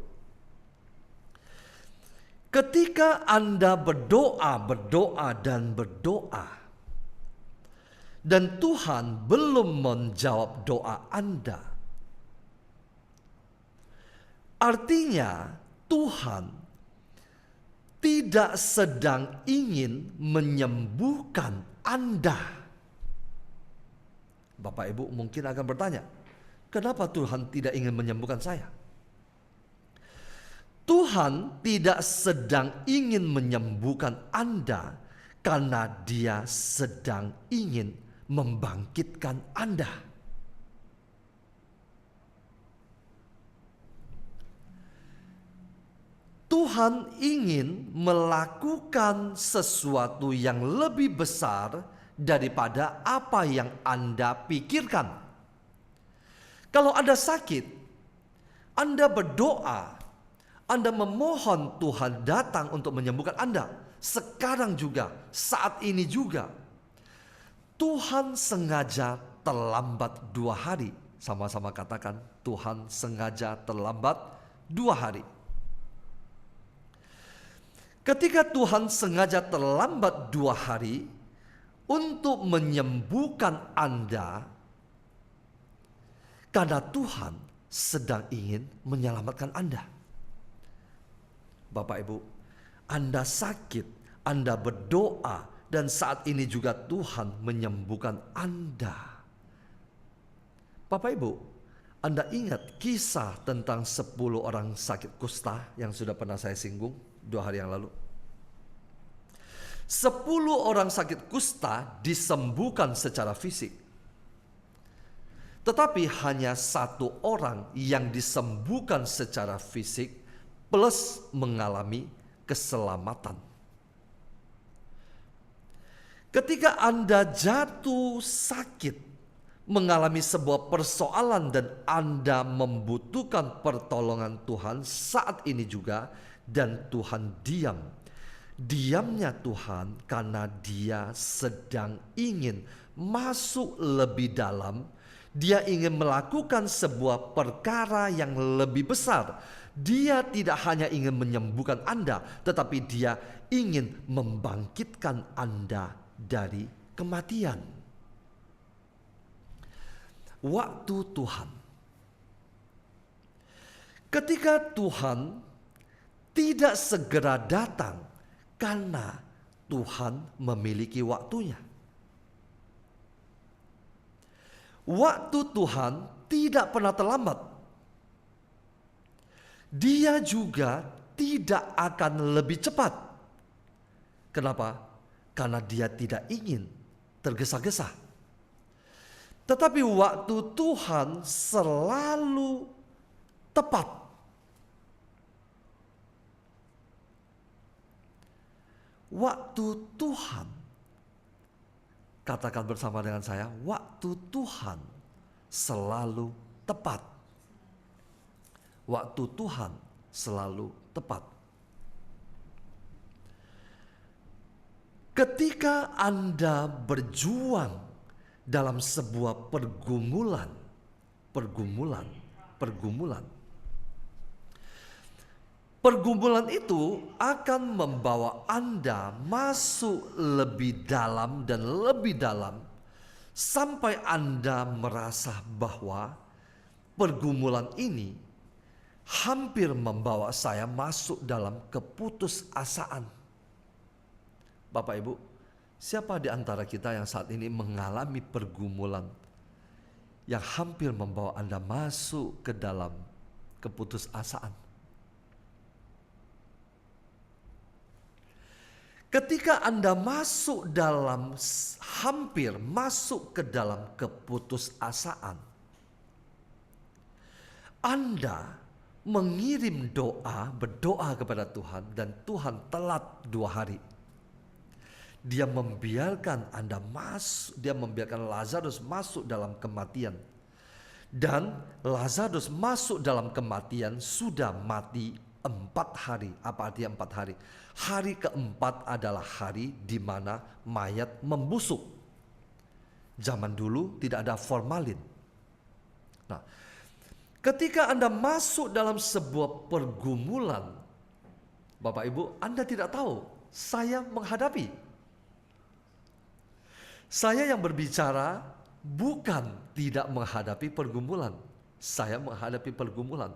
C: ketika Anda berdoa dan Tuhan belum menjawab doa Anda, artinya Tuhan tidak sedang ingin menyembuhkan Anda. Bapak Ibu mungkin akan bertanya, kenapa Tuhan tidak ingin menyembuhkan saya? Tuhan tidak sedang ingin menyembuhkan Anda karena Dia sedang ingin membangkitkan Anda. Tuhan ingin melakukan sesuatu yang lebih besar daripada apa yang Anda pikirkan. Kalau Anda sakit, Anda berdoa, Anda memohon Tuhan datang untuk menyembuhkan Anda. Sekarang juga, saat ini juga, Tuhan sengaja terlambat 2 hari. Sama-sama katakan, Tuhan sengaja terlambat 2 hari. Ketika Tuhan sengaja terlambat 2 hari untuk menyembuhkan Anda, karena Tuhan sedang ingin menyelamatkan Anda. Bapak Ibu, Anda sakit, Anda berdoa, dan saat ini juga Tuhan menyembuhkan Anda. Bapak Ibu, Anda ingat kisah tentang 10 orang sakit kusta yang sudah pernah saya singgung 2 hari yang lalu? 10 orang sakit kusta disembuhkan secara fisik. Tetapi hanya 1 orang yang disembuhkan secara fisik plus mengalami keselamatan. Ketika Anda jatuh sakit, mengalami sebuah persoalan dan Anda membutuhkan pertolongan Tuhan saat ini juga, dan Tuhan diam. Diamnya Tuhan karena Dia sedang ingin masuk lebih dalam. Dia ingin melakukan sebuah perkara yang lebih besar. Dia tidak hanya ingin menyembuhkan Anda, tetapi Dia ingin membangkitkan Anda dari kematian. Waktu Tuhan. Ketika Tuhan tidak segera datang, karena Tuhan memiliki waktunya. Waktu Tuhan tidak pernah terlambat. Dia juga tidak akan lebih cepat. Kenapa? Karena Dia tidak ingin tergesa-gesa. Tetapi waktu Tuhan selalu tepat. Waktu Tuhan, katakan bersama dengan saya, waktu Tuhan selalu tepat. Waktu Tuhan selalu tepat. Ketika Anda berjuang dalam sebuah pergumulan, pergumulan itu akan membawa Anda masuk lebih dalam dan lebih dalam sampai Anda merasa bahwa pergumulan ini hampir membawa saya masuk dalam keputusasaan. Bapak Ibu, siapa di antara kita yang saat ini mengalami pergumulan yang hampir membawa Anda masuk ke dalam keputusasaan? Ketika Anda hampir masuk ke dalam keputusasaan, Anda mengirim berdoa kepada Tuhan, dan Tuhan telat 2 hari. Dia membiarkan Lazarus masuk dalam kematian. Dan Lazarus masuk dalam kematian sudah mati 4 hari. Apa artinya 4 hari? Hari keempat adalah hari di mana mayat membusuk. Zaman dulu tidak ada formalin. Nah, ketika Anda masuk dalam sebuah pergumulan, Bapak Ibu, Anda tidak tahu, saya menghadapi. Saya yang berbicara bukan tidak menghadapi pergumulan. Saya menghadapi pergumulan.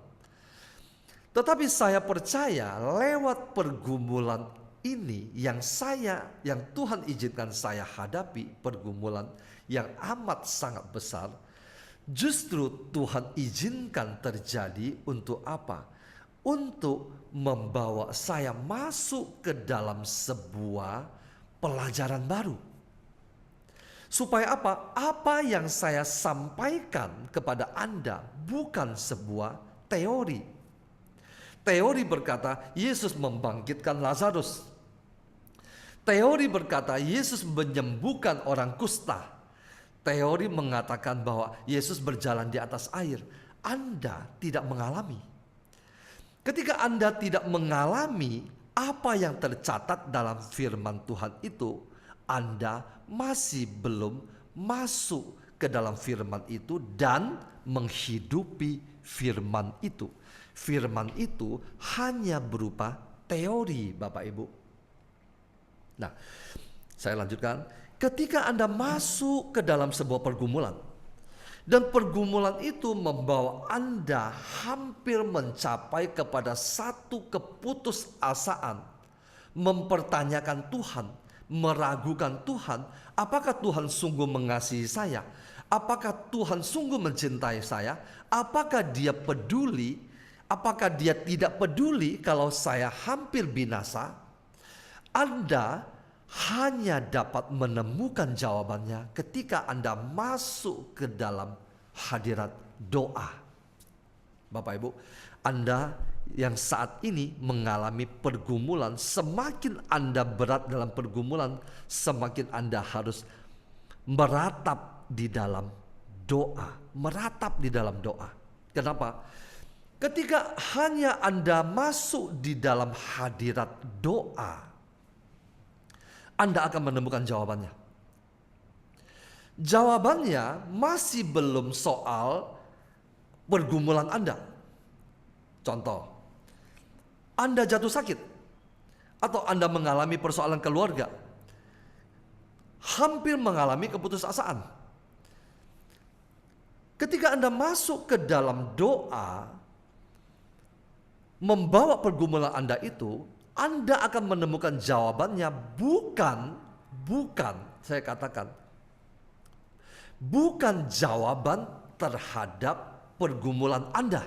C: Tetapi saya percaya lewat pergumulan ini yang Tuhan izinkan saya hadapi, pergumulan yang amat sangat besar, justru Tuhan izinkan terjadi untuk apa? Untuk membawa saya masuk ke dalam sebuah pelajaran baru. Supaya apa? Apa yang saya sampaikan kepada Anda bukan sebuah teori. Teori berkata Yesus membangkitkan Lazarus. Teori berkata Yesus menyembuhkan orang kusta. Teori mengatakan bahwa Yesus berjalan di atas air. Anda tidak mengalami. Ketika Anda tidak mengalami apa yang tercatat dalam firman Tuhan itu, Anda masih belum masuk ke dalam firman itu dan menghidupi firman itu. Firman itu hanya berupa teori, Bapak Ibu. Nah, saya lanjutkan. Ketika Anda masuk ke dalam sebuah pergumulan, dan pergumulan itu membawa Anda hampir mencapai kepada satu keputusasaan, mempertanyakan Tuhan, meragukan Tuhan, apakah Tuhan sungguh mengasihi saya? Apakah Tuhan sungguh mencintai saya? Apakah Dia peduli? Apakah Dia tidak peduli kalau saya hampir binasa? Anda hanya dapat menemukan jawabannya ketika Anda masuk ke dalam hadirat doa. Bapak Ibu, Anda yang saat ini mengalami pergumulan, semakin Anda berat dalam pergumulan, semakin Anda harus meratap di dalam doa. Meratap di dalam doa. Kenapa? Ketika hanya Anda masuk di dalam hadirat doa, Anda akan menemukan jawabannya. Jawabannya masih belum soal pergumulan Anda. Contoh, Anda jatuh sakit, atau Anda mengalami persoalan keluarga, hampir mengalami keputusasaan. Ketika Anda masuk ke dalam doa, membawa pergumulan Anda itu, Anda akan menemukan jawabannya bukan saya katakan, bukan jawaban terhadap pergumulan Anda.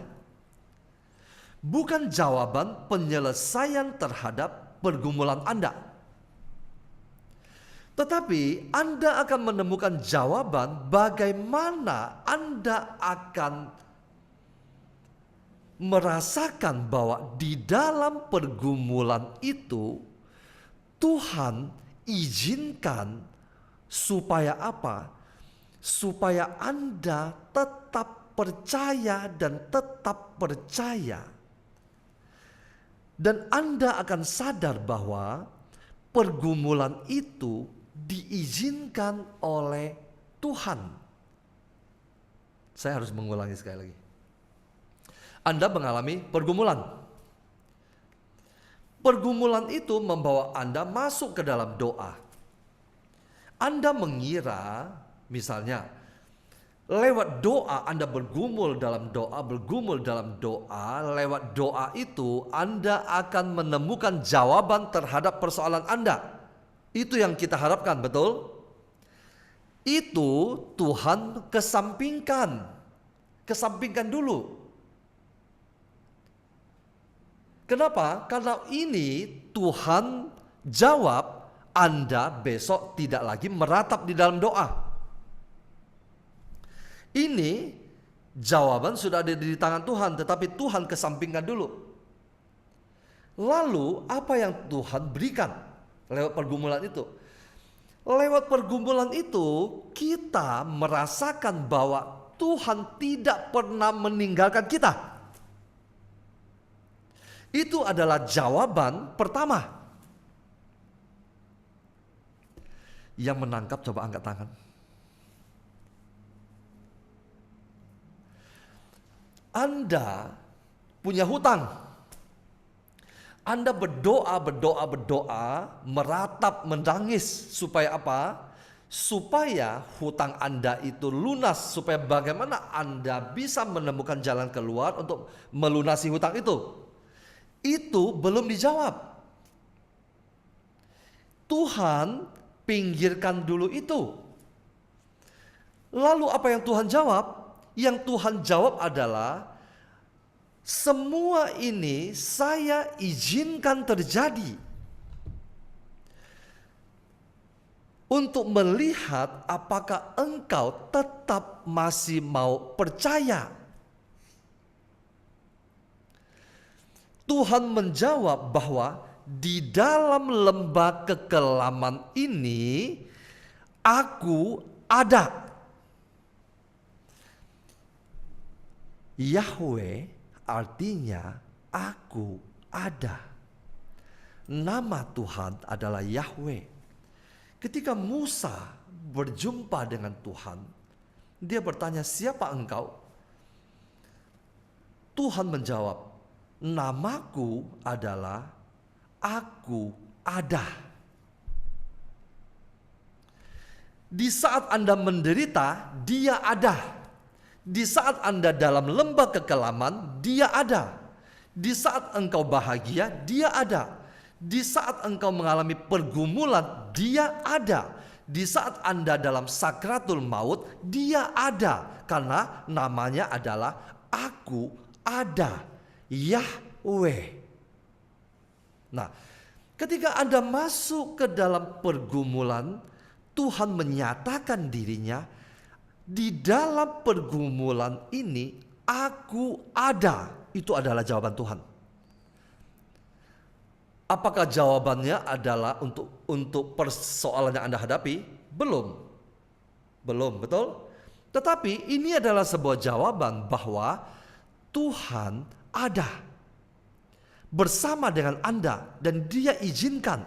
C: Bukan jawaban penyelesaian terhadap pergumulan Anda. Tetapi Anda akan menemukan jawaban bagaimana Anda akan merasakan bahwa di dalam pergumulan itu Tuhan izinkan supaya apa? Supaya Anda tetap percaya dan tetap percaya. Dan Anda akan sadar bahwa pergumulan itu diizinkan oleh Tuhan. Saya harus mengulangi sekali lagi. Anda mengalami pergumulan. Pergumulan itu membawa Anda masuk ke dalam doa. Anda mengira, misalnya, Lewat doa Anda bergumul dalam doa, bergumul dalam doa. Lewat doa itu Anda akan menemukan jawaban terhadap persoalan Anda. Itu yang kita harapkan, betul? Itu Tuhan kesampingkan. Kesampingkan dulu. Kenapa? Karena ini Tuhan jawab, Anda besok tidak lagi meratap di dalam doa. Ini jawaban sudah ada di tangan Tuhan, tetapi Tuhan kesampingkan dulu. Lalu apa yang Tuhan berikan lewat pergumulan itu? Lewat pergumulan itu kita merasakan bahwa Tuhan tidak pernah meninggalkan kita. Itu adalah jawaban pertama. Yang menangkap coba angkat tangan. Anda punya hutang. Anda berdoa, meratap, menangis. Supaya apa? Supaya hutang Anda itu lunas. Supaya bagaimana Anda bisa menemukan jalan keluar untuk melunasi hutang itu. Itu belum dijawab. Tuhan pinggirkan dulu itu. Lalu apa yang Tuhan jawab? Yang Tuhan jawab adalah, semua ini saya izinkan terjadi untuk melihat apakah engkau tetap masih mau percaya. Tuhan menjawab bahwa di dalam lembah kekelaman ini aku ada. Yahweh artinya aku ada. Nama Tuhan adalah Yahweh. Ketika Musa berjumpa dengan Tuhan, dia bertanya, siapa engkau? Tuhan menjawab, namaku adalah aku ada. Di saat Anda menderita, dia ada. Di saat Anda dalam lembah kekelaman, dia ada. Di saat engkau bahagia, dia ada. Di saat engkau mengalami pergumulan, dia ada. Di saat Anda dalam sakratul maut, dia ada. Karena namanya adalah aku ada. Yahweh. Nah, ketika Anda masuk ke dalam pergumulan, Tuhan menyatakan dirinya, di dalam pergumulan ini aku ada. Itu adalah jawaban Tuhan. Apakah jawabannya adalah untuk persoalan yang Anda hadapi? Belum, betul? Tetapi ini adalah sebuah jawaban bahwa Tuhan ada bersama dengan Anda, dan Dia izinkan.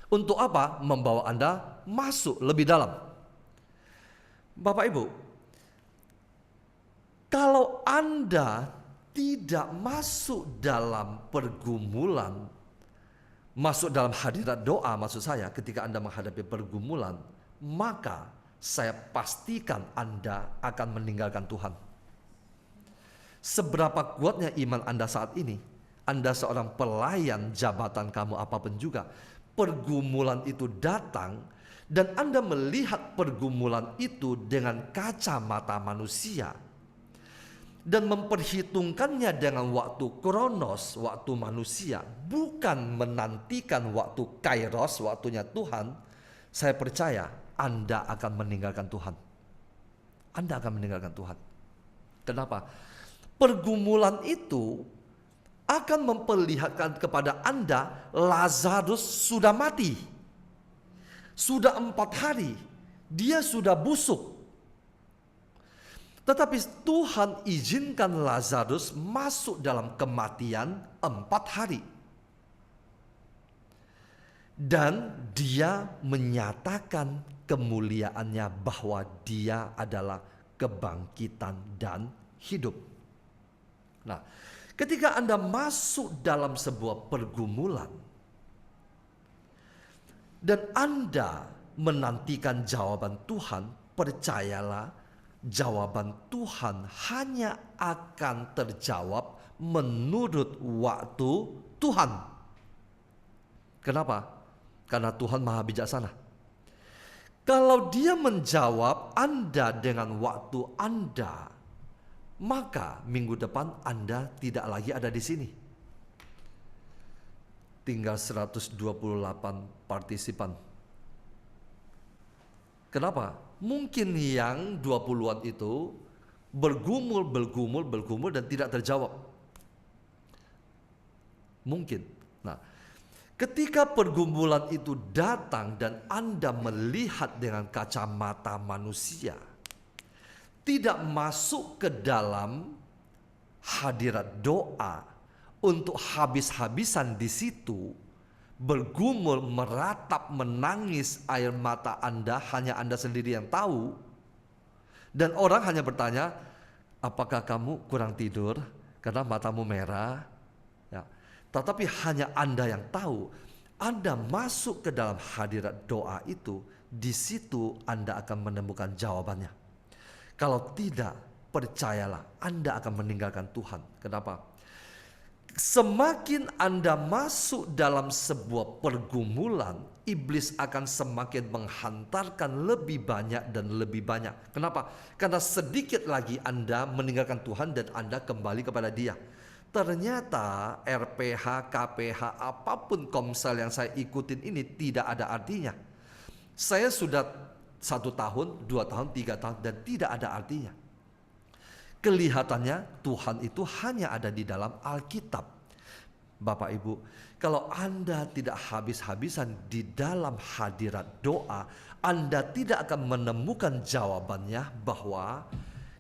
C: Untuk apa? Membawa Anda masuk lebih dalam. Bapak Ibu, kalau Anda tidak masuk dalam pergumulan, masuk dalam hadirat doa, maksud saya ketika Anda menghadapi pergumulan, maka saya pastikan Anda akan meninggalkan Tuhan. Seberapa kuatnya iman Anda saat ini, Anda seorang pelayan jabatan kamu apapun juga, pergumulan itu datang, dan Anda melihat pergumulan itu dengan kacamata manusia dan memperhitungkannya dengan waktu kronos, waktu manusia, bukan menantikan waktu kairos, waktunya Tuhan, saya percaya Anda akan meninggalkan Tuhan. Anda akan meninggalkan Tuhan. Kenapa? Pergumulan itu akan memperlihatkan kepada Anda Lazarus sudah mati. Sudah 4 hari, dia sudah busuk. Tetapi Tuhan izinkan Lazarus masuk dalam kematian 4 hari. Dan dia menyatakan kemuliaannya bahwa dia adalah kebangkitan dan hidup. Nah, ketika Anda masuk dalam sebuah pergumulan, dan Anda menantikan jawaban Tuhan, percayalah jawaban Tuhan hanya akan terjawab menurut waktu Tuhan. Kenapa? Karena Tuhan maha bijaksana. Kalau dia menjawab Anda dengan waktu Anda, maka minggu depan Anda tidak lagi ada di sini. Tinggal 128 partisipan. Kenapa? Mungkin yang 20-an itu bergumul dan tidak terjawab. Mungkin. Nah, ketika pergumulan itu datang dan Anda melihat dengan kacamata manusia, tidak masuk ke dalam hadirat doa untuk habis-habisan di situ, bergumul, meratap, menangis, air mata Anda hanya Anda sendiri yang tahu. Dan orang hanya bertanya, apakah kamu kurang tidur karena matamu merah? Ya. Tetapi hanya Anda yang tahu. Anda masuk ke dalam hadirat doa itu, di situ Anda akan menemukan jawabannya. Kalau tidak, percayalah Anda akan meninggalkan Tuhan. Kenapa? Semakin Anda masuk dalam sebuah pergumulan, iblis akan semakin menghantarkan lebih banyak dan lebih banyak. Kenapa? Karena sedikit lagi Anda meninggalkan Tuhan dan Anda kembali kepada Dia. Ternyata RPH, KPH, apapun komsel yang saya ikutin ini tidak ada artinya. Saya sudah 1 tahun, 2 tahun, 3 tahun dan tidak ada artinya. Kelihatannya Tuhan itu hanya ada di dalam Alkitab. Bapak Ibu, kalau Anda tidak habis-habisan di dalam hadirat doa, Anda tidak akan menemukan jawabannya bahwa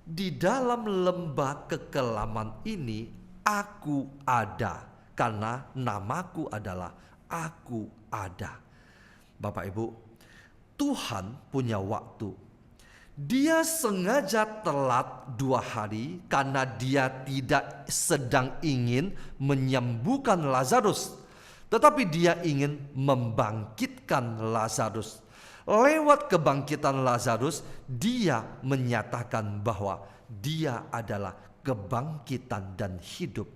C: di dalam lembah kekelaman ini aku ada, karena namaku adalah aku ada. Bapak Ibu, Tuhan punya waktu. Dia sengaja telat 2 hari karena dia tidak sedang ingin menyembuhkan Lazarus, tetapi dia ingin membangkitkan Lazarus. Lewat kebangkitan Lazarus, dia menyatakan bahwa dia adalah kebangkitan dan hidup.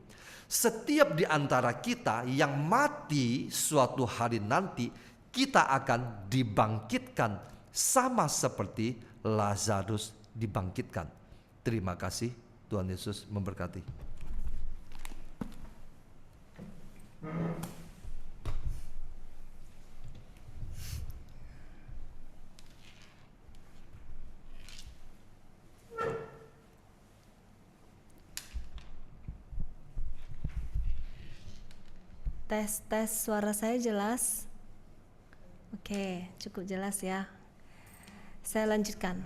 C: Setiap di antara kita yang mati suatu hari nanti, kita akan dibangkitkan sama seperti Lazarus dibangkitkan. Terima kasih, Tuhan Yesus memberkati.
A: Tes suara saya jelas? Oke, cukup jelas ya. Saya lanjutkan.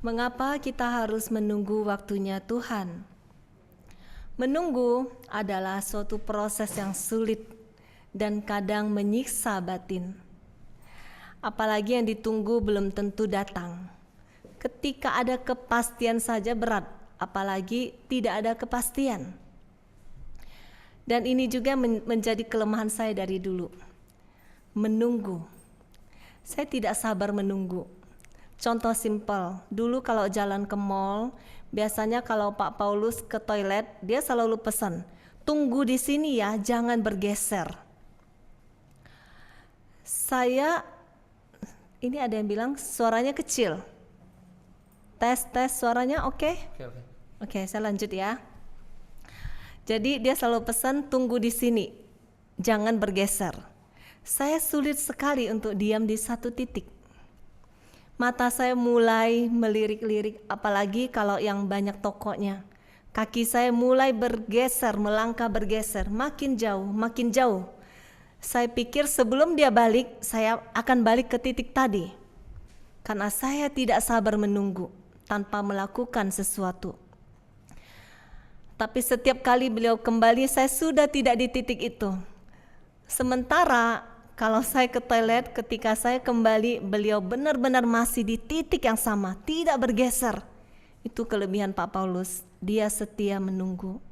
A: Mengapa kita harus menunggu waktunya Tuhan? Menunggu adalah suatu proses yang sulit dan kadang menyiksa batin. Apalagi yang ditunggu belum tentu datang. Ketika ada kepastian saja berat, apalagi tidak ada kepastian. Dan ini juga menjadi kelemahan saya dari dulu. Menunggu. Saya tidak sabar menunggu. Contoh simpel, dulu kalau jalan ke mall, biasanya kalau Pak Paulus ke toilet, dia selalu pesan, tunggu di sini ya, jangan bergeser. Ini ada yang bilang suaranya kecil. Tes suaranya oke? Oke, saya lanjut ya. Jadi dia selalu pesan tunggu di sini, jangan bergeser. Saya sulit sekali untuk diam di satu titik. Mata saya mulai melirik-lirik, apalagi kalau yang banyak tokonya. Kaki saya mulai bergeser, melangkah bergeser, makin jauh, makin jauh. Saya pikir sebelum dia balik, saya akan balik ke titik tadi. Karena saya tidak sabar menunggu tanpa melakukan sesuatu. Tapi setiap kali beliau kembali, saya sudah tidak di titik itu. Sementara kalau saya ke toilet, ketika saya kembali, beliau benar-benar masih di titik yang sama, tidak bergeser. Itu kelebihan Pak Paulus, dia setia menunggu.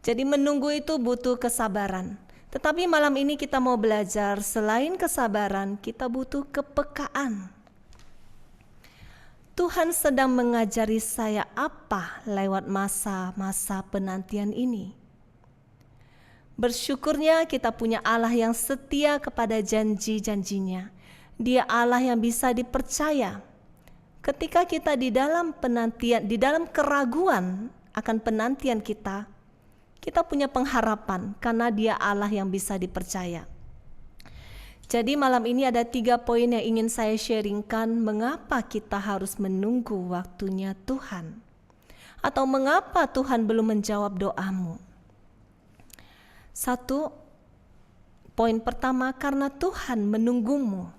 A: Jadi menunggu itu butuh kesabaran. Tetapi malam ini kita mau belajar, selain kesabaran, kita butuh kepekaan. Tuhan sedang mengajari saya apa lewat masa-masa penantian ini. Bersyukurnya kita punya Allah yang setia kepada janji-janjinya. Dia Allah yang bisa dipercaya. Ketika kita di dalam penantian, di dalam keraguan akan penantian kita punya pengharapan karena Dia Allah yang bisa dipercaya. Jadi malam ini ada 3 poin yang ingin saya sharingkan mengapa kita harus menunggu waktunya Tuhan. Atau mengapa Tuhan belum menjawab doamu. 1, poin pertama, karena Tuhan menunggumu.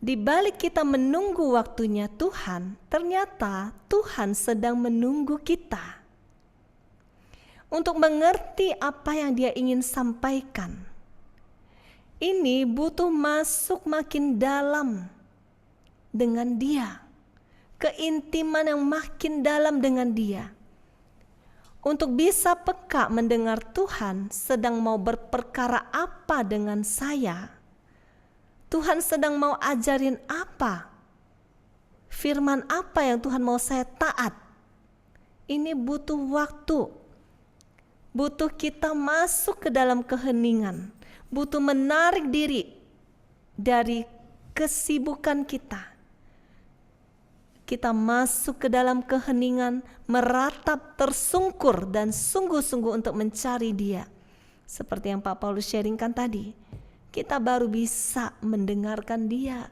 A: Di balik kita menunggu waktunya Tuhan, ternyata Tuhan sedang menunggu kita. Untuk mengerti apa yang Dia ingin sampaikan. Ini butuh masuk makin dalam dengan Dia. Keintiman yang makin dalam dengan Dia. Untuk bisa peka mendengar Tuhan sedang mau berperkara apa dengan saya. Tuhan sedang mau ajarin apa. Firman apa yang Tuhan mau saya taat. Ini butuh waktu. Butuh kita masuk ke dalam keheningan. Butuh menarik diri dari kesibukan kita. Kita masuk ke dalam keheningan, meratap, tersungkur, dan sungguh-sungguh untuk mencari Dia. Seperti yang Pak Paulus sharingkan tadi, kita baru bisa mendengarkan Dia.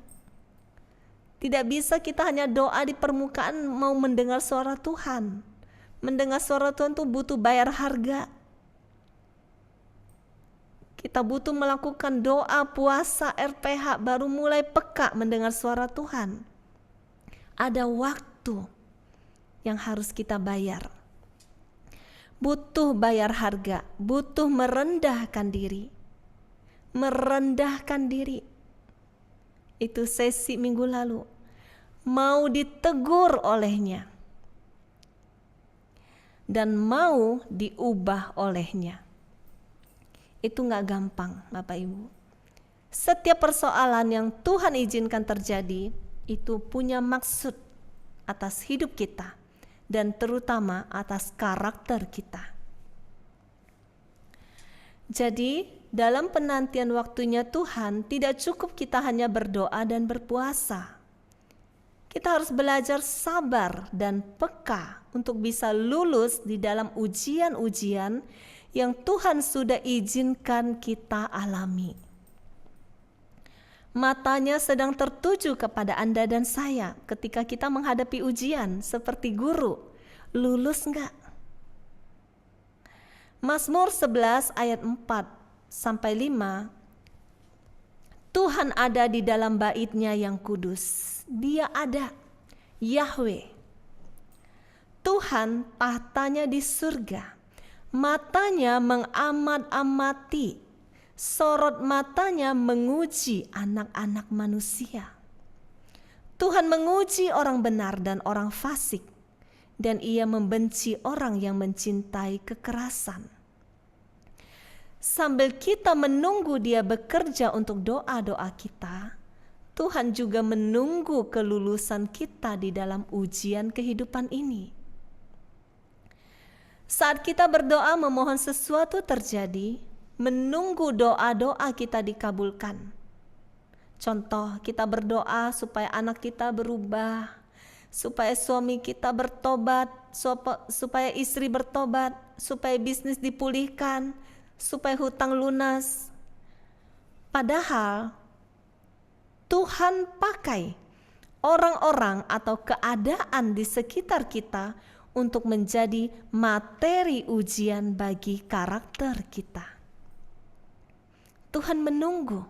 A: Tidak bisa kita hanya doa di permukaan mau mendengar suara Tuhan. Mendengar suara Tuhan itu butuh bayar harga. Kita butuh melakukan doa, puasa, RPH, baru mulai peka mendengar suara Tuhan. Ada waktu yang harus kita bayar. Butuh bayar harga, butuh merendahkan diri. Merendahkan diri. Itu sesi minggu lalu. Mau ditegur olehnya. Dan mau diubah olehnya. Itu gak gampang, Bapak Ibu. Setiap persoalan yang Tuhan izinkan terjadi, itu punya maksud atas hidup kita, dan terutama atas karakter kita. Jadi, dalam penantian waktunya Tuhan, tidak cukup kita hanya berdoa dan berpuasa. Kita harus belajar sabar dan peka untuk bisa lulus di dalam ujian-ujian yang Tuhan sudah izinkan kita alami. Matanya sedang tertuju kepada Anda dan saya ketika kita menghadapi ujian seperti guru. Lulus enggak? Mazmur 11 ayat 4-5. Tuhan ada di dalam bait-Nya yang kudus. Dia ada, Yahweh. Tuhan tahtanya di surga. Matanya mengamat-amati, sorot matanya menguji anak-anak manusia. Tuhan menguji orang benar dan orang fasik, dan Ia membenci orang yang mencintai kekerasan. Sambil kita menunggu Dia bekerja untuk doa-doa kita, Tuhan juga menunggu kelulusan kita di dalam ujian kehidupan ini. Saat kita berdoa memohon sesuatu terjadi, menunggu doa-doa kita dikabulkan. Contoh, kita berdoa supaya anak kita berubah, supaya suami kita bertobat, supaya istri bertobat, supaya bisnis dipulihkan, supaya hutang lunas. Padahal Tuhan pakai orang-orang atau keadaan di sekitar kita untuk menjadi materi ujian bagi karakter kita. Tuhan menunggu.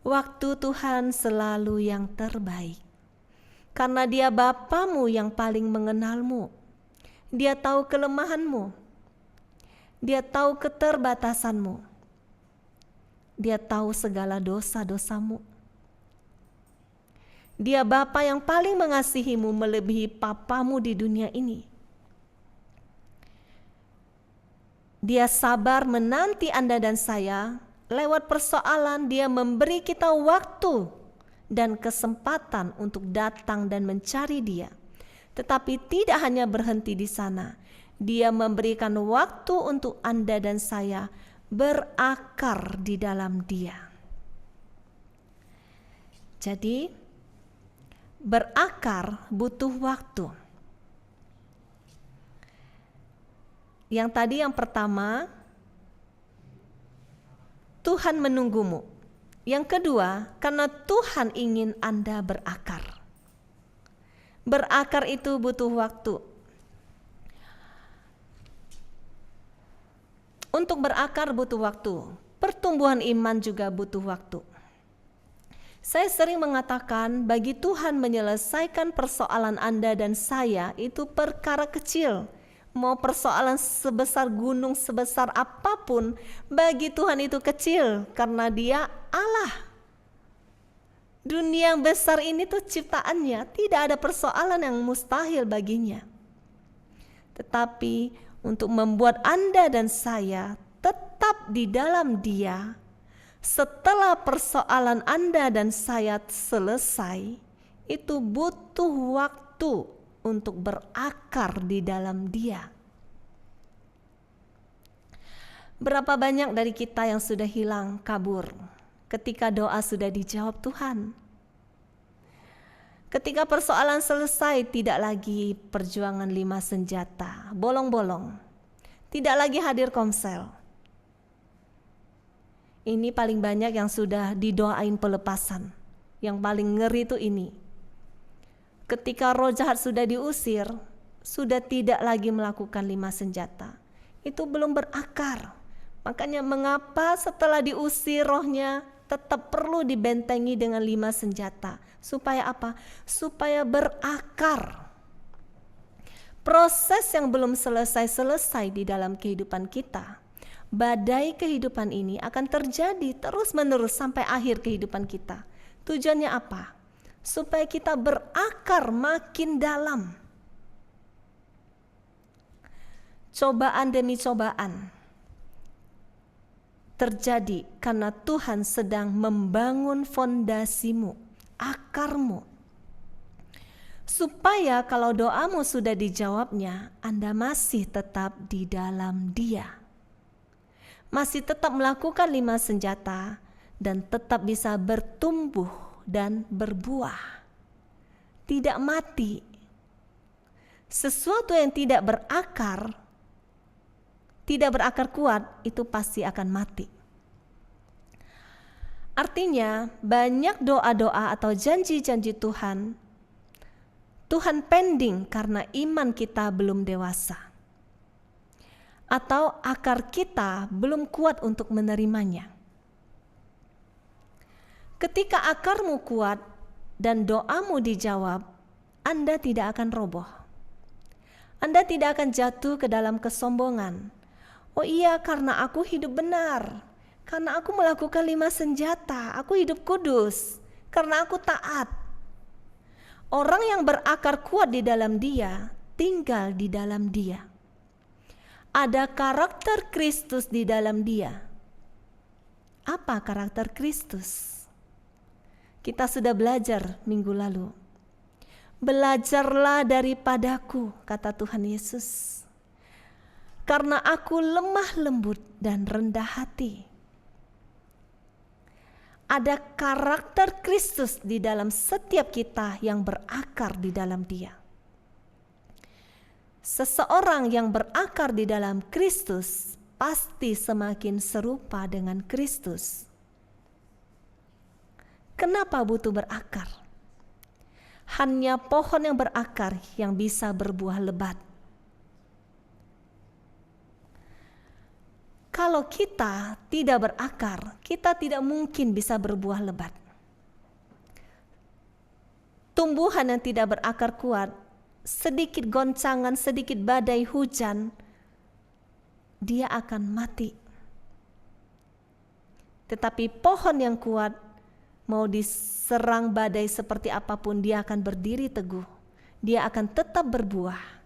A: Waktu Tuhan selalu yang terbaik. Karena Dia Bapamu yang paling mengenalmu. Dia tahu kelemahanmu. Dia tahu keterbatasanmu. Dia tahu segala dosa-dosamu. Dia Bapa yang paling mengasihimu melebihi papamu di dunia ini. Dia sabar menanti Anda dan saya. Lewat persoalan Dia memberi kita waktu dan kesempatan untuk datang dan mencari Dia. Tetapi tidak hanya berhenti di sana. Dia memberikan waktu untuk Anda dan saya berakar di dalam Dia. Jadi, berakar butuh waktu. Yang tadi yang pertama, Tuhan menunggumu. Yang kedua, karena Tuhan ingin Anda berakar. Berakar itu butuh waktu. Untuk berakar butuh waktu. Pertumbuhan iman juga butuh waktu. Saya sering mengatakan bagi Tuhan menyelesaikan persoalan Anda dan saya itu perkara kecil. Mau persoalan sebesar gunung, sebesar apapun, bagi Tuhan itu kecil karena Dia Allah. Dunia yang besar ini tuh ciptaannya, tidak ada persoalan yang mustahil baginya. Tetapi untuk membuat Anda dan saya tetap di dalam Dia, setelah persoalan Anda dan saya selesai, itu butuh waktu untuk berakar di dalam Dia. Berapa banyak dari kita yang sudah hilang, kabur ketika doa sudah dijawab Tuhan? Ketika persoalan selesai, tidak lagi perjuangan 5 senjata, bolong-bolong, tidak lagi hadir komsel. Ini paling banyak yang sudah didoain pelepasan. Yang paling ngeri itu ini. Ketika roh jahat sudah diusir, sudah tidak lagi melakukan 5 senjata. Itu belum berakar. Makanya mengapa setelah diusir rohnya tetap perlu dibentengi dengan 5 senjata. Supaya apa? Supaya berakar. Proses yang belum selesai di dalam kehidupan kita. Badai kehidupan ini akan terjadi terus-menerus sampai akhir kehidupan kita. Tujuannya apa? Supaya kita berakar makin dalam. Cobaan demi cobaan terjadi karena Tuhan sedang membangun fondasimu, akarmu. Supaya kalau doamu sudah dijawabnya, Anda masih tetap di dalam Dia. Masih tetap melakukan 5 senjata dan tetap bisa bertumbuh dan berbuah, tidak mati. Sesuatu yang tidak berakar kuat, itu pasti akan mati. Artinya banyak doa-doa atau janji-janji Tuhan pending karena iman kita belum dewasa, atau akar kita belum kuat untuk menerimanya. Ketika akarmu kuat dan doamu dijawab, Anda tidak akan roboh. Anda tidak akan jatuh ke dalam kesombongan. Oh iya, karena aku hidup benar, karena aku melakukan 5 senjata, aku hidup kudus, karena aku taat. Orang yang berakar kuat di dalam Dia, tinggal di dalam Dia. Ada karakter Kristus di dalam Dia. Apa karakter Kristus? Kita sudah belajar minggu lalu. Belajarlah daripadaku, kata Tuhan Yesus. Karena aku lemah lembut dan rendah hati. Ada karakter Kristus di dalam setiap kita yang berakar di dalam Dia. Seseorang yang berakar di dalam Kristus pasti semakin serupa dengan Kristus. Kenapa butuh berakar? Hanya pohon yang berakar yang bisa berbuah lebat. Kalau kita tidak berakar, kita tidak mungkin bisa berbuah lebat. Tumbuhan yang tidak berakar kuat, sedikit goncangan, sedikit badai hujan, dia akan mati. Tetapi pohon yang kuat, mau diserang badai seperti apapun, dia akan berdiri teguh. Dia akan tetap berbuah.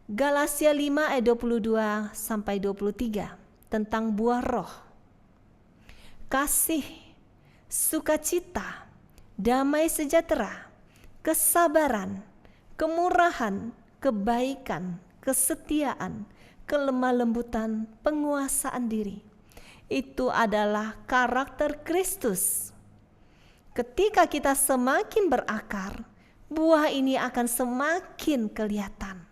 A: Galatia 5 ayat 22 sampai 23 tentang buah roh. Kasih, sukacita, damai sejahtera, kesabaran, kemurahan, kebaikan, kesetiaan, kelemah lembutan, penguasaan diri. Itu adalah karakter Kristus. Ketika kita semakin berakar, buah ini akan semakin kelihatan.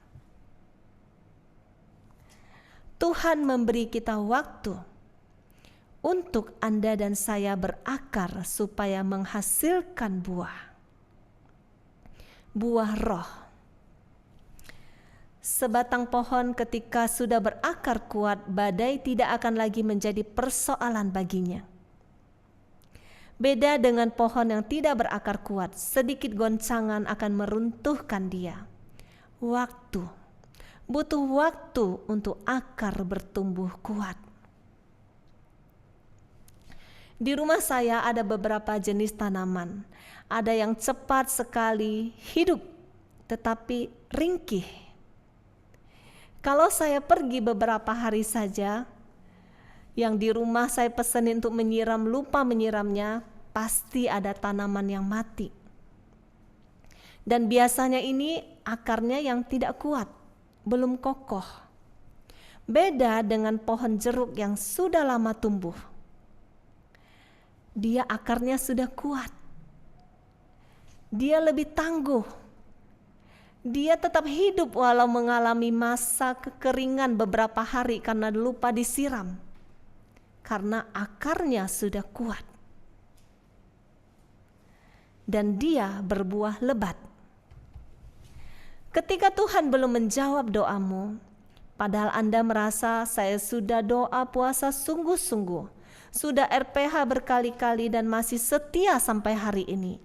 A: Tuhan memberi kita waktu untuk Anda dan saya berakar supaya menghasilkan buah roh. Sebatang pohon ketika sudah berakar kuat, badai tidak akan lagi menjadi persoalan baginya. Beda dengan pohon yang tidak berakar kuat, sedikit goncangan akan meruntuhkan dia. Butuh waktu untuk akar bertumbuh kuat. Di rumah saya ada beberapa jenis tanaman. Ada yang cepat sekali hidup, tetapi ringkih. Kalau saya pergi beberapa hari saja, yang di rumah saya pesenin untuk menyiram, lupa menyiramnya, pasti ada tanaman yang mati. Dan biasanya ini akarnya yang tidak kuat, belum kokoh. Beda dengan pohon jeruk yang sudah lama tumbuh. Dia akarnya sudah kuat. Dia lebih tangguh. Dia tetap hidup walau mengalami masa kekeringan beberapa hari karena lupa disiram. Karena akarnya sudah kuat. Dan dia berbuah lebat. Ketika Tuhan belum menjawab doamu, padahal Anda merasa saya sudah doa puasa sungguh-sungguh, sudah RPH berkali-kali dan masih setia sampai hari ini,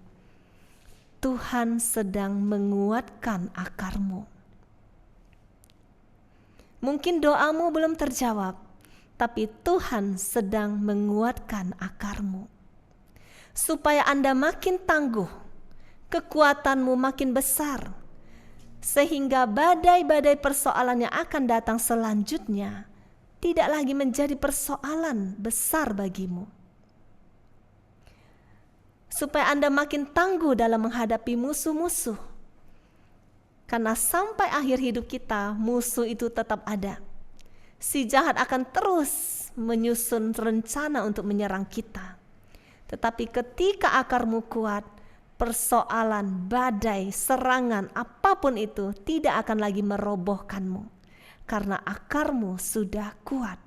A: Tuhan sedang menguatkan akarmu. Mungkin doamu belum terjawab, tapi Tuhan sedang menguatkan akarmu. Supaya Anda makin tangguh, kekuatanmu makin besar, sehingga badai-badai persoalan yang akan datang selanjutnya tidak lagi menjadi persoalan besar bagimu. Supaya Anda makin tangguh dalam menghadapi musuh-musuh. Karena sampai akhir hidup kita, musuh itu tetap ada. Si jahat akan terus menyusun rencana untuk menyerang kita. Tetapi ketika akarmu kuat, persoalan, badai, serangan, apapun itu tidak akan lagi merobohkanmu. Karena akarmu sudah kuat.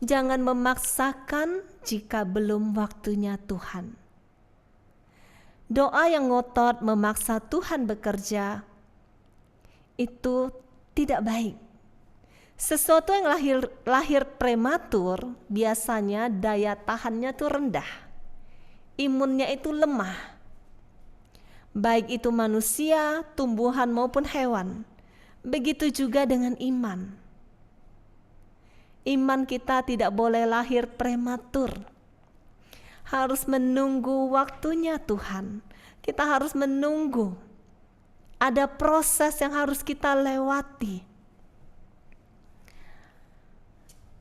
A: Jangan memaksakan jika belum waktunya Tuhan. Doa yang ngotot memaksa Tuhan bekerja, itu tidak baik. Sesuatu yang lahir prematur biasanya daya tahannya itu rendah. Imunnya itu lemah. Baik itu manusia, tumbuhan maupun hewan. Begitu juga dengan iman. Iman kita tidak boleh lahir prematur. Harus menunggu waktunya Tuhan. Kita harus menunggu. Ada proses yang harus kita lewati.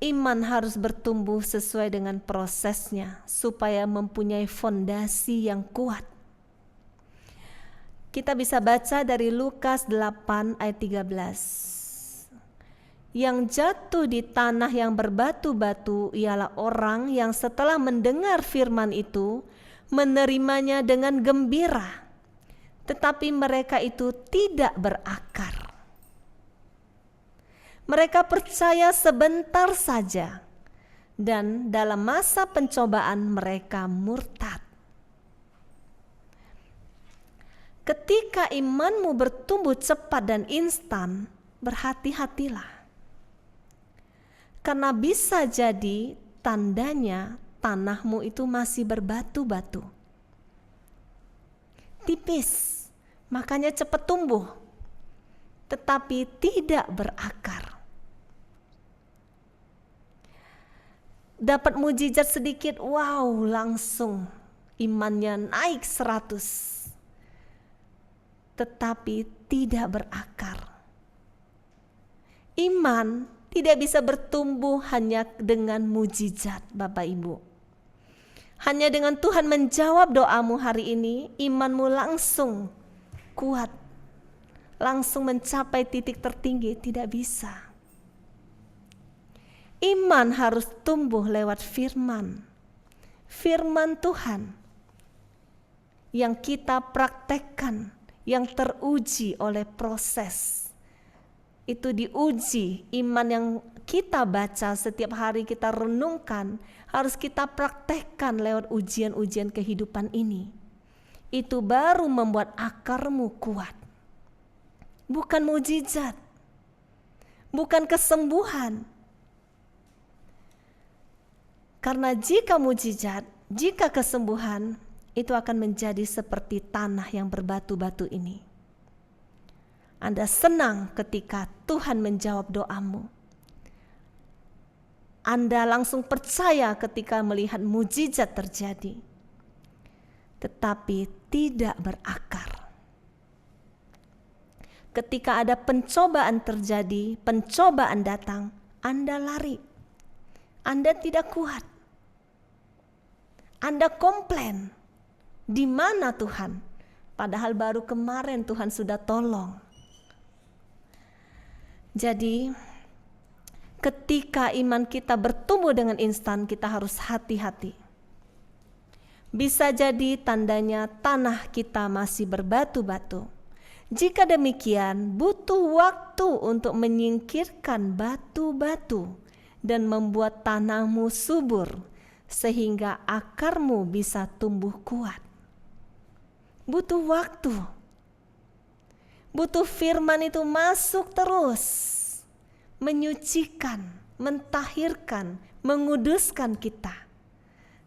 A: Iman harus bertumbuh sesuai dengan prosesnya supaya mempunyai fondasi yang kuat. Kita bisa baca dari Lukas 8 ayat 13. Yang jatuh di tanah yang berbatu-batu ialah orang yang setelah mendengar firman itu menerimanya dengan gembira, tetapi mereka itu tidak berakar. Mereka percaya sebentar saja, dan dalam masa pencobaan mereka murtad. Ketika imanmu bertumbuh cepat dan instan, berhati-hatilah. Karena bisa jadi tandanya tanahmu itu masih berbatu-batu. Tipis, makanya cepat tumbuh, tetapi tidak berakar. Dapat mujizat sedikit, wow, langsung imannya naik 100. Tetapi tidak berakar. Iman tidak bisa bertumbuh hanya dengan mujizat, Bapak Ibu. Hanya dengan Tuhan menjawab doamu hari ini, imanmu langsung kuat, langsung mencapai titik tertinggi. Tidak bisa. Iman harus tumbuh lewat firman Tuhan yang kita praktekkan, yang teruji oleh proses. Itu diuji, iman yang kita baca setiap hari, kita renungkan, harus kita praktekkan lewat ujian-ujian kehidupan ini. Itu baru membuat akarmu kuat. Bukan mujizat, bukan kesembuhan. Karena jika mujizat, jika kesembuhan, itu akan menjadi seperti tanah yang berbatu-batu ini. Anda senang ketika Tuhan menjawab doamu. Anda langsung percaya ketika melihat mujizat terjadi. Tetapi tidak berakar. Ketika ada pencobaan terjadi, pencobaan datang, Anda lari. Anda tidak kuat. Anda komplain. Di mana Tuhan? Padahal baru kemarin Tuhan sudah tolong. Jadi, ketika iman kita bertumbuh dengan instan, kita harus hati-hati. Bisa jadi tandanya tanah kita masih berbatu-batu. Jika demikian, butuh waktu untuk menyingkirkan batu-batu dan membuat tanahmu subur, sehingga akarmu bisa tumbuh kuat. Butuh waktu. Butuh firman itu masuk terus, menyucikan, mentahirkan, menguduskan kita,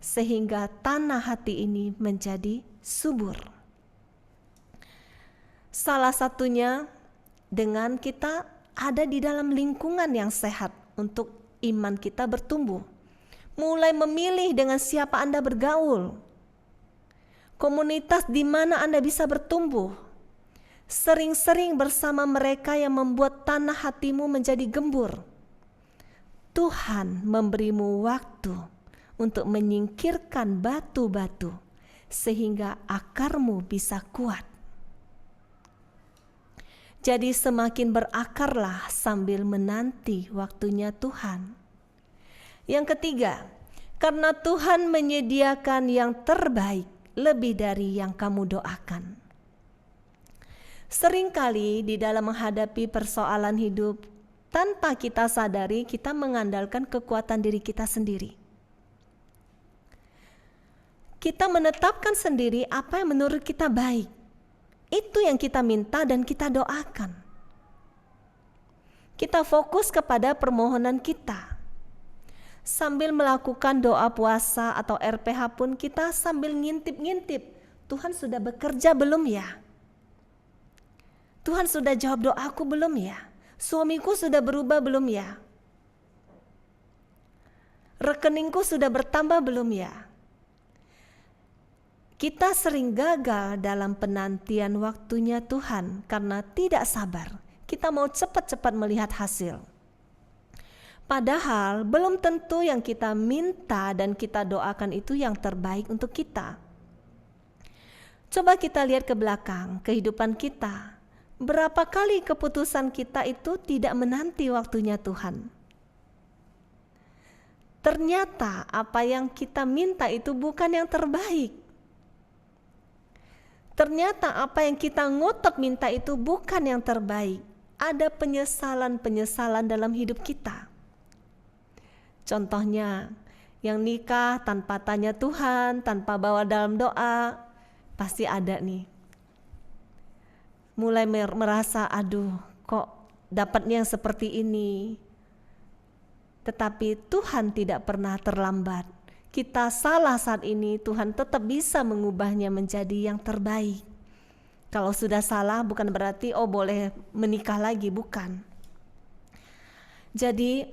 A: sehingga tanah hati ini menjadi subur. Salah satunya dengan kita ada di dalam lingkungan yang sehat untuk iman kita bertumbuh. Mulai memilih dengan siapa Anda bergaul, komunitas di mana Anda bisa bertumbuh. Sering-sering bersama mereka yang membuat tanah hatimu menjadi gembur. Tuhan memberimu waktu untuk menyingkirkan batu-batu sehingga akarmu bisa kuat. Jadi semakin berakarlah sambil menanti waktunya Tuhan. Yang ketiga, karena Tuhan menyediakan yang terbaik lebih dari yang kamu doakan. Seringkali di dalam menghadapi persoalan hidup, tanpa kita sadari kita mengandalkan kekuatan diri kita sendiri. Kita menetapkan sendiri apa yang menurut kita baik. Itu yang kita minta dan kita doakan. Kita fokus kepada permohonan kita. Sambil melakukan doa puasa atau RPH pun kita sambil ngintip-ngintip. Tuhan sudah bekerja belum ya? Tuhan sudah jawab doaku belum ya? Suamiku sudah berubah belum ya? Rekeningku sudah bertambah belum ya? Kita sering gagal dalam penantian waktunya Tuhan karena tidak sabar. Kita mau cepat-cepat melihat hasil. Padahal belum tentu yang kita minta dan kita doakan itu yang terbaik untuk kita. Coba kita lihat ke belakang kehidupan kita. Berapa kali keputusan kita itu tidak menanti waktunya Tuhan? Ternyata apa yang kita minta itu bukan yang terbaik. Ternyata apa yang kita ngotot minta itu bukan yang terbaik. Ada penyesalan-penyesalan dalam hidup kita. Contohnya, yang nikah tanpa tanya Tuhan, tanpa bawa dalam doa, pasti ada nih. Mulai merasa, aduh kok dapatnya yang seperti ini. Tetapi Tuhan tidak pernah terlambat. Kita salah saat ini, Tuhan tetap bisa mengubahnya menjadi yang terbaik. Kalau sudah salah bukan berarti boleh menikah lagi, bukan. Jadi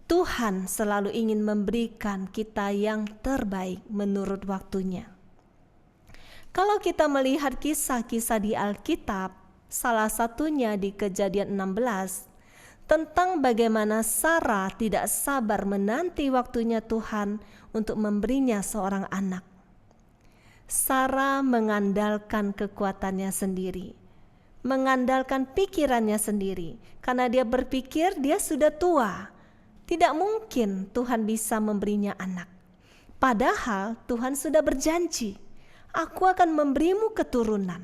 A: Tuhan selalu ingin memberikan kita yang terbaik menurut waktunya. Kalau kita melihat kisah-kisah di Alkitab, salah satunya di Kejadian 16, tentang bagaimana Sarah tidak sabar menanti waktunya Tuhan untuk memberinya seorang anak. Sarah mengandalkan kekuatannya sendiri, mengandalkan pikirannya sendiri, karena dia berpikir dia sudah tua, tidak mungkin Tuhan bisa memberinya anak. Padahal Tuhan sudah berjanji, aku akan memberimu keturunan.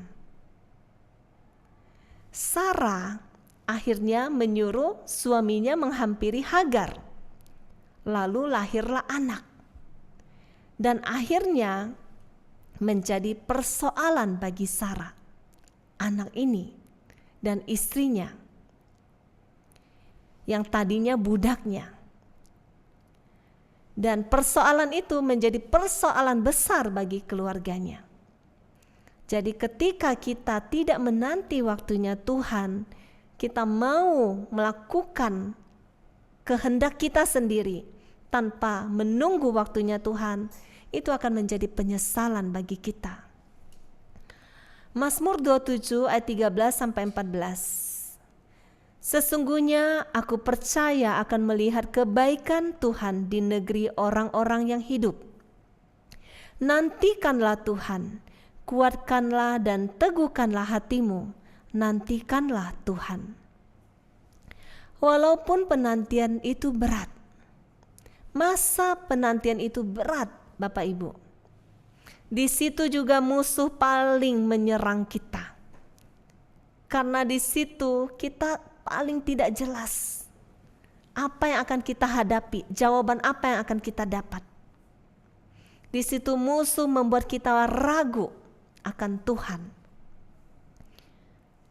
A: Sarah akhirnya menyuruh suaminya menghampiri Hagar. Lalu lahirlah anak. Dan akhirnya menjadi persoalan bagi Sarah, anak ini dan istrinya yang tadinya budaknya. Dan persoalan itu menjadi persoalan besar bagi keluarganya. Jadi ketika kita tidak menanti waktunya Tuhan, kita mau melakukan kehendak kita sendiri tanpa menunggu waktunya Tuhan, itu akan menjadi penyesalan bagi kita. Mazmur 27 ayat 13-14. Sesungguhnya aku percaya akan melihat kebaikan Tuhan di negeri orang-orang yang hidup. Nantikanlah Tuhan, kuatkanlah dan teguhkanlah hatimu, nantikanlah Tuhan. Walaupun penantian itu berat, masa penantian itu berat, Bapak Ibu. Di situ juga musuh paling menyerang kita. Karena di situ kita paling tidak jelas apa yang akan kita hadapi, jawaban apa yang akan kita dapat. Di situ musuh membuat kita ragu akan Tuhan.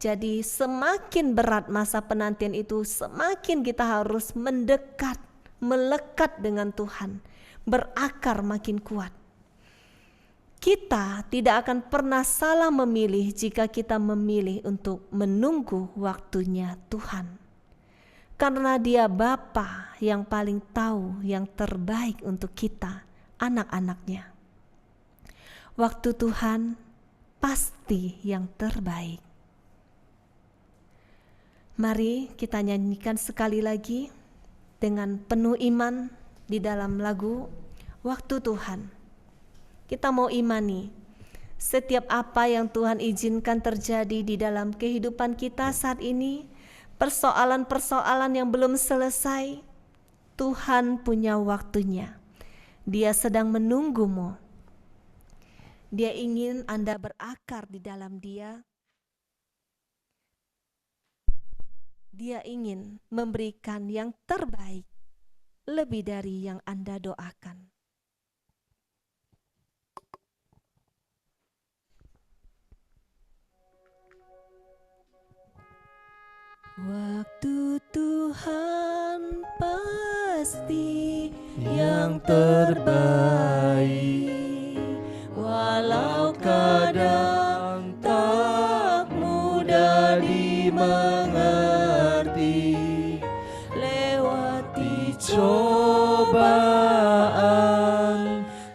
A: Jadi semakin berat masa penantian itu, semakin kita harus mendekat, melekat dengan Tuhan, berakar makin kuat. Kita tidak akan pernah salah memilih jika kita memilih untuk menunggu waktunya Tuhan. Karena Dia Bapa yang paling tahu yang terbaik untuk kita, anak-anaknya. Waktu Tuhan pasti yang terbaik. Mari kita nyanyikan sekali lagi dengan penuh iman di dalam lagu Waktu Tuhan. Kita mau imani setiap apa yang Tuhan izinkan terjadi di dalam kehidupan kita saat ini, persoalan-persoalan yang belum selesai, Tuhan punya waktunya. Dia sedang menunggumu. Dia ingin Anda berakar di dalam Dia. Dia ingin memberikan yang terbaik, lebih dari yang Anda doakan. Waktu Tuhan pasti yang terbaik, walau kadang tak mudah dimengerti. Lewati cobaan,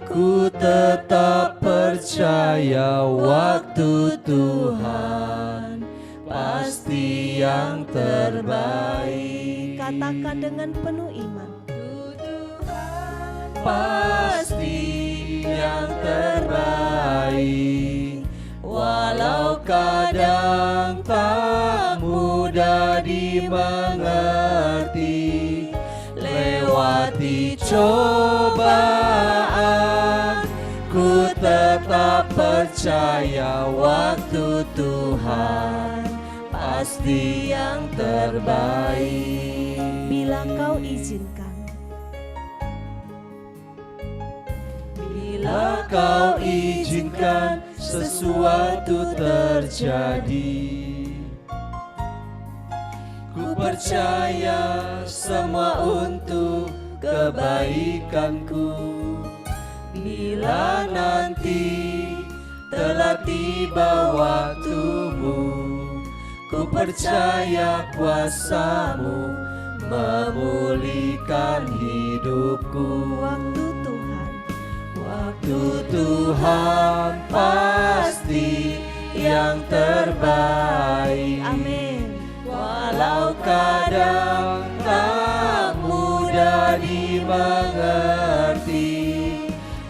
A: ku tetap percaya waktu Tuhan pasti yang terbaik. Katakan dengan penuh iman. Tuhan pasti yang terbaik, walau kadang tak mudah dimengerti. Lewati cobaan, ku tetap percaya waktu Tuhan pasti yang terbaik. Bila kau izinkan, bila kau izinkan sesuatu terjadi, ku percaya semua untuk kebaikanku. Bila nanti telah tiba waktumu, ku percaya kuasa-Mu memulihkan hidupku. Waktu Tuhan pasti yang terbaik. Amin. Walau kadang
B: kadang tak mudah dimengerti,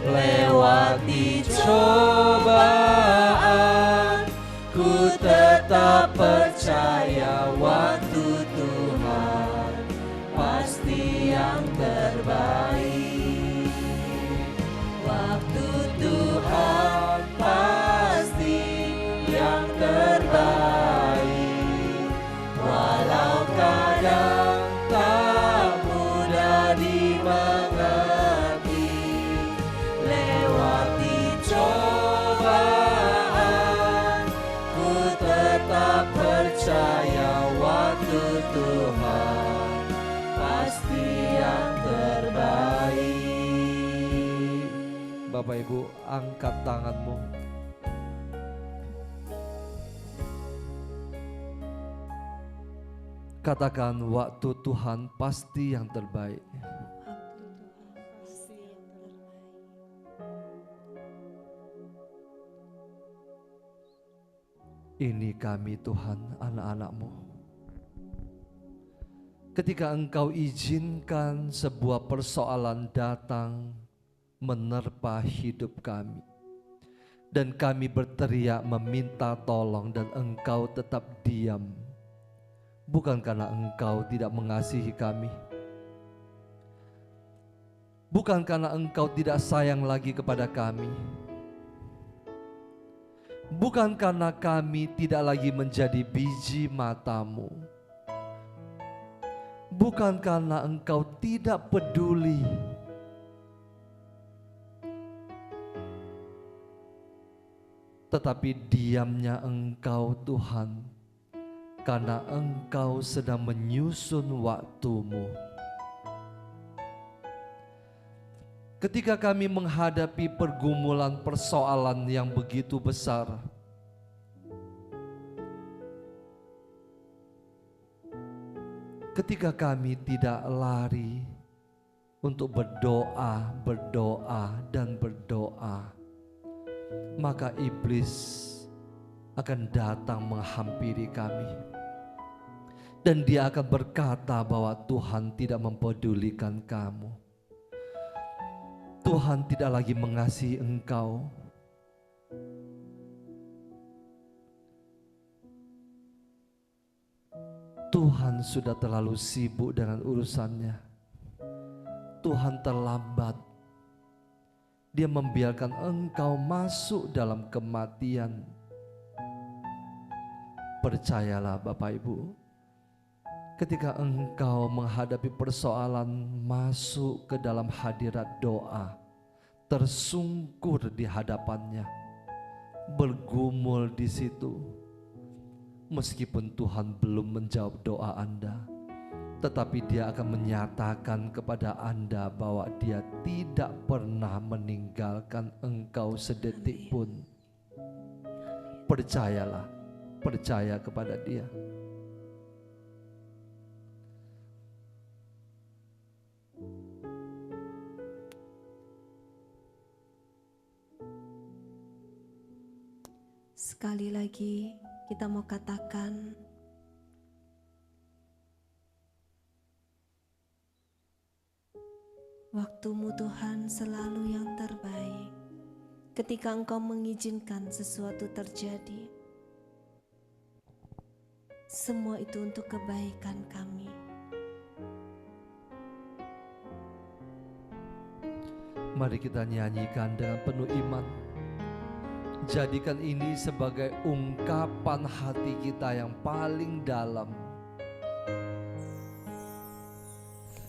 B: lewati cobaan, ku tetap percaya waktu Tuhan pasti yang terbaik. Waktu Tuhan pasti yang terbaik, walau kadang tak mudah dimengerti, lewati cobaan, ku tetap percaya waktu Tuhan pasti yang terbaik.
C: Bapak Ibu, angkat tanganmu. Katakan, waktu Tuhan pasti yang terbaik. Ini kami Tuhan, anak-anak-Mu. Ketika Engkau izinkan sebuah persoalan datang menerpa hidup kami, dan kami berteriak meminta tolong, dan Engkau tetap diam, bukan karena Engkau tidak mengasihi kami, bukan karena Engkau tidak sayang lagi kepada kami, bukan karena kami tidak lagi menjadi biji mata-Mu, bukan karena Engkau tidak peduli, tetapi diamnya Engkau Tuhan, karena Engkau sedang menyusun waktu-Mu. Ketika kami menghadapi pergumulan persoalan yang begitu besar, ketika kami tidak lari untuk berdoa, dan berdoa, maka iblis akan datang menghampiri kami, dan dia akan berkata bahwa Tuhan tidak mempedulikan kamu, Tuhan tidak lagi mengasihi engkau. Tuhan sudah terlalu sibuk dengan urusannya. Tuhan terlambat. Dia membiarkan engkau masuk dalam kematian. Percayalah Bapak Ibu, ketika engkau menghadapi persoalan, masuk ke dalam hadirat doa, tersungkur di hadapannya, bergumul di situ. Meskipun Tuhan belum menjawab doa Anda, tetapi Dia akan menyatakan kepada Anda bahwa Dia tidak pernah meninggalkan engkau sedetik pun. Percayalah, percaya kepada Dia.
A: Sekali lagi kita mau katakan, waktu-Mu Tuhan selalu yang terbaik. Ketika Engkau mengizinkan sesuatu terjadi, semua itu untuk kebaikan kami.
C: Mari kita nyanyikan dengan penuh iman. Jadikan ini sebagai ungkapan hati kita yang paling dalam.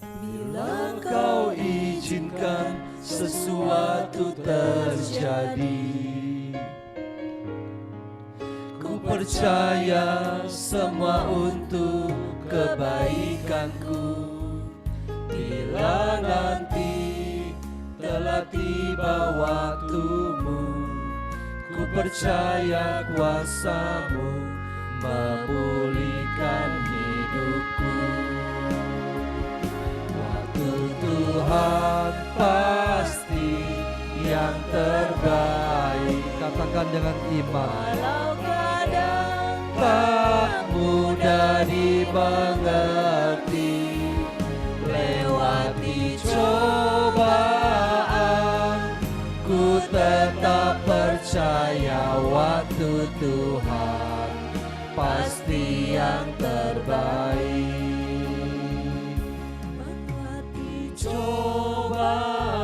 B: Bila Kau izinkan sesuatu terjadi, ku percaya semua untuk kebaikanku. Bila nanti telah tiba waktu-Mu, ku percaya kuasa-Mu memulihkan hidupku. Waktu Tuhan pasti yang terbaik.
C: Katakan dengan iman.
B: Walau kadang tak mudah dimengerti. Lewati cobaan, ku tetap percaya waktu Tuhan pasti yang terbaik. Lewati cobaan,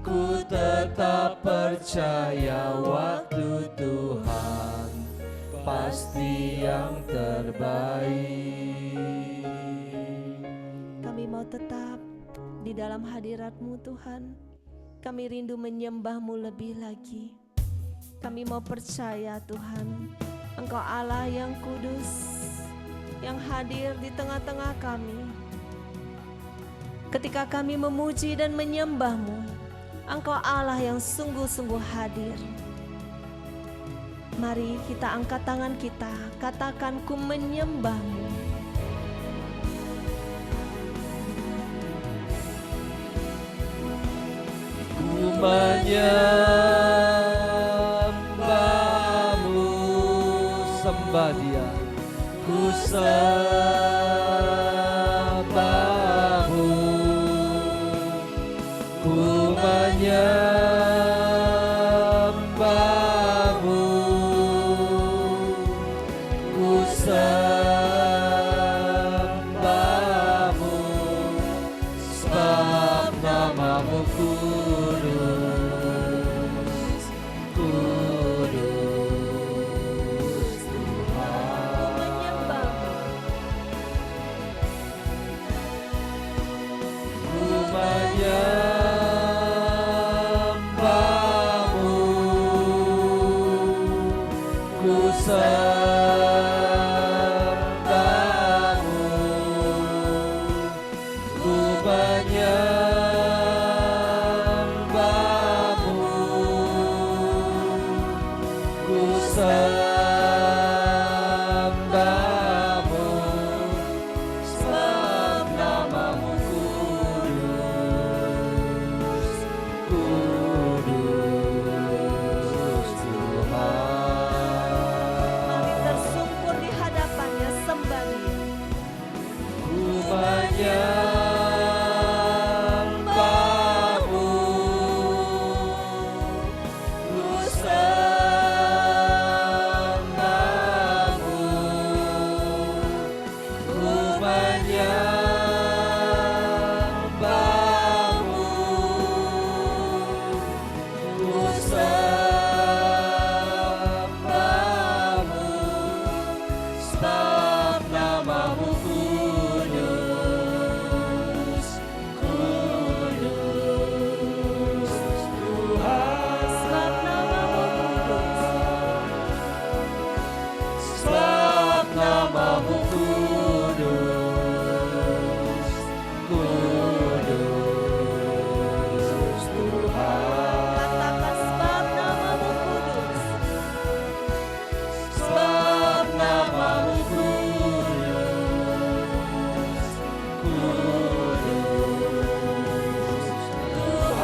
B: ku tetap percaya waktu Tuhan pasti yang terbaik.
A: Kami mau tetap di dalam hadirat-Mu Tuhan. Kami rindu menyembah-Mu lebih lagi. Kami mau percaya Tuhan, Engkau Allah yang kudus, yang hadir di tengah-tengah kami. Ketika kami memuji dan menyembah-Mu, Engkau Allah yang sungguh-sungguh hadir. Mari kita angkat tangan kita, katakan ku menyembah-Mu.
B: Ku menyembah-Mu, sembah Dia. Ku sembah-Mu, ku menyembah-Mu, ku sembah-Mu, sebab nama-Mu kudus, kudus Tuhan. Ku menyembah-Mu, ku sembah-Mu, ku menyembah-Mu, ku sembah-Mu, sebab nama-Mu kudus, kudus Tuhan.
A: Mari tersungkur di hadapannya, sembah Dia.
B: Ku menyembah-Mu, ku sembah-Mu, ku menyembah-Mu, ku sembah-Mu, sebab nama-Mu kudus, kudus Tuhan.
A: Sebab nama-Mu
B: Sebab nama-Mu kudus, kudus Tuhan.
A: Katakan sebab nama-Mu kudus.
B: Sebab nama-Mu kudus, kudus Tuhan.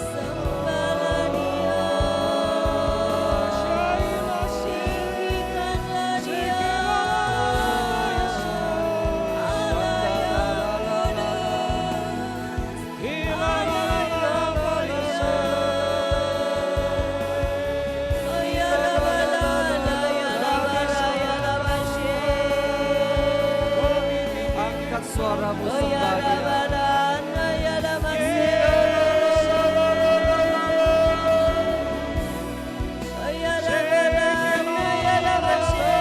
A: Sembahlah Dia, tinggikanlah Dia, Allah yang kudus, Allah yang mulia. Oh ya la ba la la, ya la ba la, ya la ba she.
B: Angkat suaramu,
A: Oh ya
B: sembah
A: la
B: Dia.
A: ba la na, ya la ba she. Oh ya la ba la na, ya la ba she.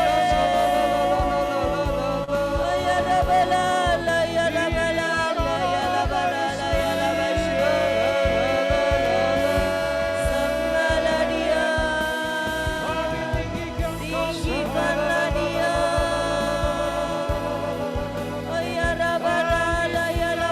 A: Oh ya la ba la la, ya la ba la na, ya la ba la la, ya la ba she. Sembahlah Dia, tinggikanlah Dia. Oh ya la ba la la, ya la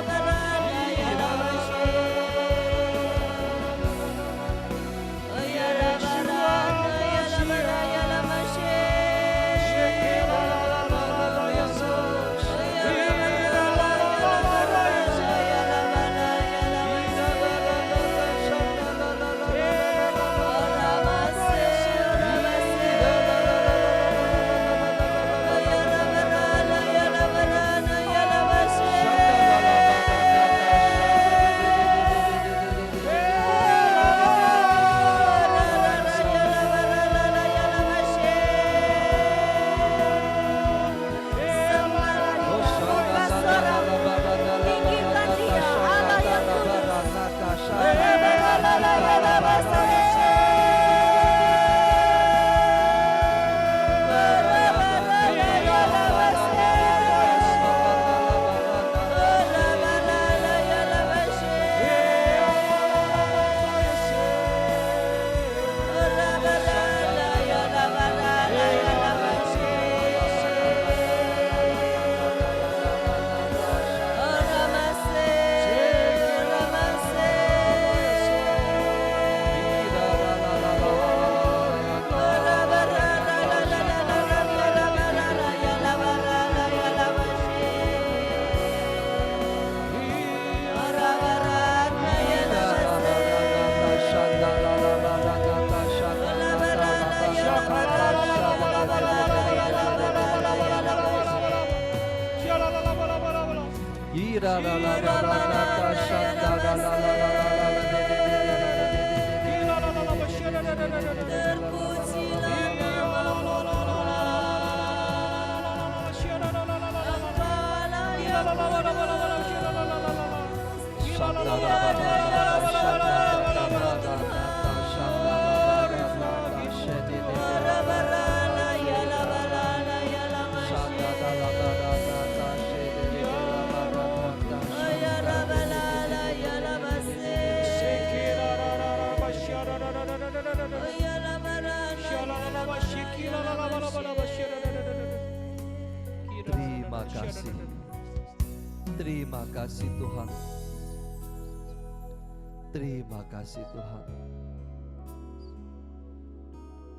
C: Ira la la la la la la shanda la la la la la la la de de de de de de de de de de.
A: Terpujilah Engkaulah yang
C: Shanda la la la la la shanda la la la la la shanda la la la la la shede de de la la la la shanda la la la la la la shede de de la la la la la shanda Terima kasih. Terima kasih Tuhan. Terima kasih Tuhan.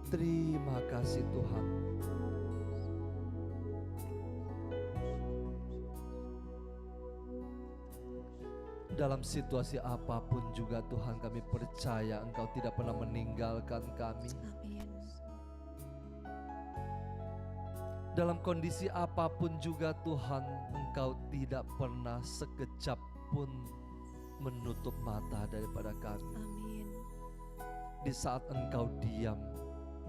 C: Terima kasih Tuhan. Dalam situasi apapun juga Tuhan, kami percaya Engkau tidak pernah meninggalkan kami. Dalam kondisi apapun juga Tuhan, Engkau tidak pernah sekejap pun menutup mata daripada kami.
A: Amin.
C: Di saat Engkau diam,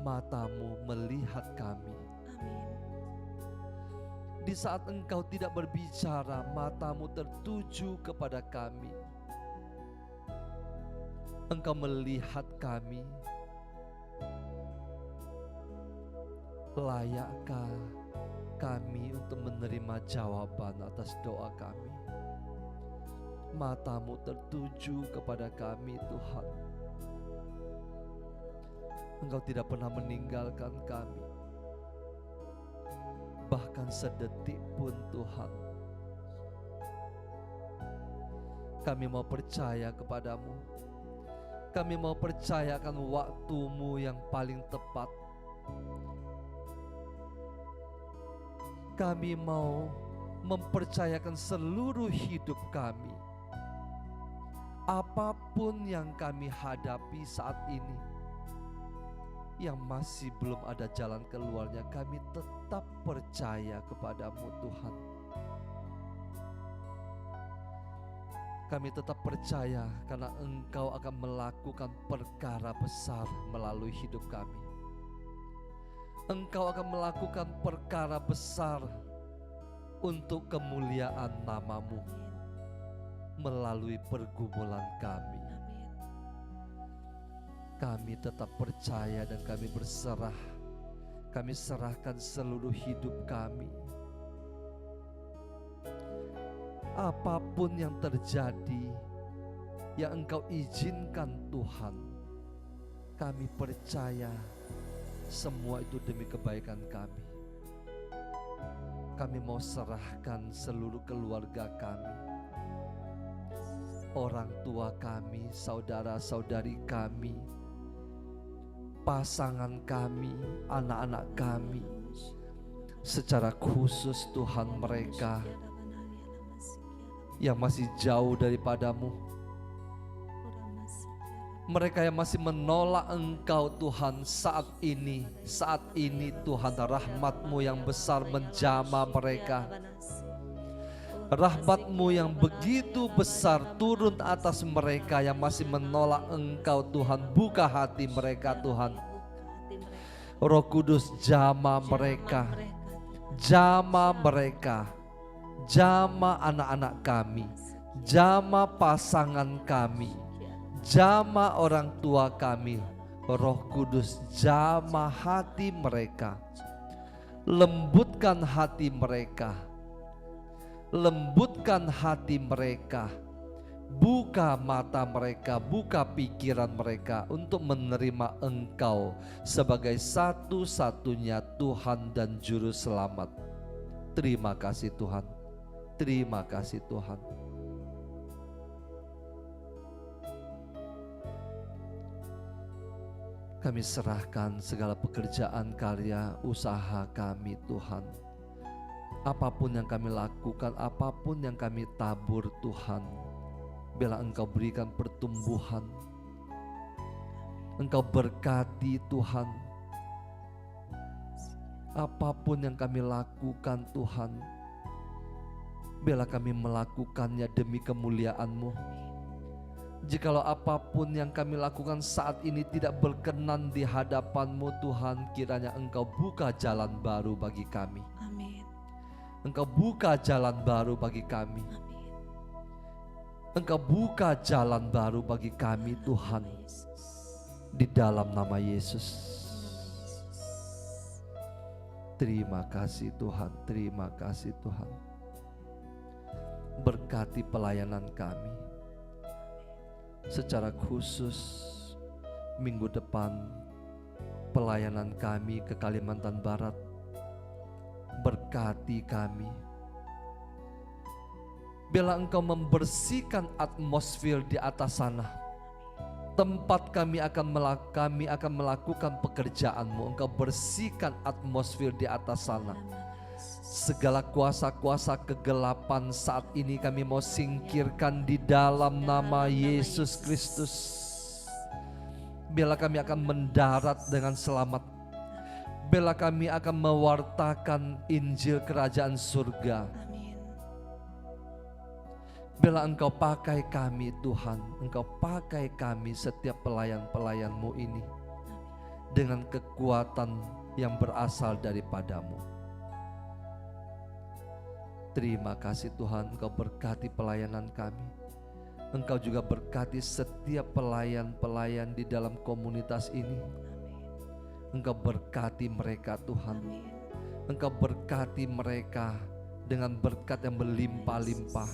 C: matamu melihat kami.
A: Amin.
C: Di saat Engkau tidak berbicara, matamu tertuju kepada kami. Engkau melihat kami. Layakkah kami untuk menerima jawaban atas doa kami? Matamu tertuju kepada kami Tuhan. Engkau tidak pernah meninggalkan kami. Bahkan sedetik pun Tuhan. Kami mau percaya kepadamu. Kami mau percayakan waktu-Mu yang paling tepat. Kami mau mempercayakan seluruh hidup kami. Apapun yang kami hadapi saat ini, yang masih belum ada jalan keluarnya, kami tetap percaya kepadamu Tuhan. Kami tetap percaya karena Engkau akan melakukan perkara besar melalui hidup kami. Engkau akan melakukan perkara besar untuk kemuliaan nama-Mu melalui pergumulan kami. Kami tetap percaya dan kami berserah. Kami serahkan seluruh hidup kami. Apapun yang terjadi, yang Engkau izinkan Tuhan, kami percaya semua itu demi kebaikan kami. Kami mau serahkan seluruh keluarga kami, orang tua kami, saudara-saudari kami, pasangan kami, anak-anak kami. Secara khusus Tuhan, mereka yang masih jauh daripada-Mu, mereka yang masih menolak Engkau Tuhan, saat ini Tuhan, rahmat-Mu yang besar menjamah mereka. Rahmat-Mu yang begitu besar turun atas mereka yang masih menolak Engkau Tuhan. Buka hati mereka Tuhan. Roh Kudus jamah mereka, jamah mereka, jamah anak-anak kami, jamah pasangan kami, jamah orang tua kami. Roh Kudus jamah hati mereka, lembutkan hati mereka, lembutkan hati mereka, buka mata mereka, buka pikiran mereka untuk menerima Engkau sebagai satu-satunya Tuhan dan Juru Selamat. Terima kasih Tuhan, terima kasih Tuhan. Kami serahkan segala pekerjaan, karya, usaha kami Tuhan. Apapun yang kami lakukan, apapun yang kami tabur Tuhan, biarlah Engkau berikan pertumbuhan. Engkau berkati Tuhan. Apapun yang kami lakukan Tuhan, Biarlah kami melakukannya demi kemuliaan-Mu. Jikalau apapun yang kami lakukan saat ini tidak berkenan di hadapan-Mu Tuhan, kiranya Engkau buka jalan baru bagi kami.
A: Amin.
C: Engkau buka jalan baru bagi kami.
A: Amin.
C: Engkau buka jalan baru bagi kami Tuhan.
A: Nama Yesus.
C: Di dalam nama Yesus.
A: Nama Yesus.
C: Terima kasih Tuhan, terima kasih Tuhan. Berkati pelayanan kami. Secara khusus minggu depan pelayanan kami ke Kalimantan Barat. Berkati kami. Biarlah Engkau membersihkan atmosfer di atas sana. Tempat kami akan melakukan pekerjaan-Mu. Engkau bersihkan atmosfer di atas sana. Segala kuasa-kuasa kegelapan saat ini kami mau singkirkan di dalam nama Yesus Kristus. Biarlah kami akan mendarat dengan selamat. Biarlah kami akan mewartakan Injil Kerajaan Surga.
A: Amin.
C: Biarlah Engkau pakai kami Tuhan. Engkau pakai kami setiap pelayan-pelayan-Mu ini dengan kekuatan yang berasal daripada-Mu. Terima kasih Tuhan, Engkau berkati pelayanan kami. Engkau juga berkati setiap pelayan-pelayan di dalam komunitas ini. Engkau berkati mereka Tuhan.
A: Amin.
C: Engkau berkati mereka dengan berkat yang berlimpah-limpah.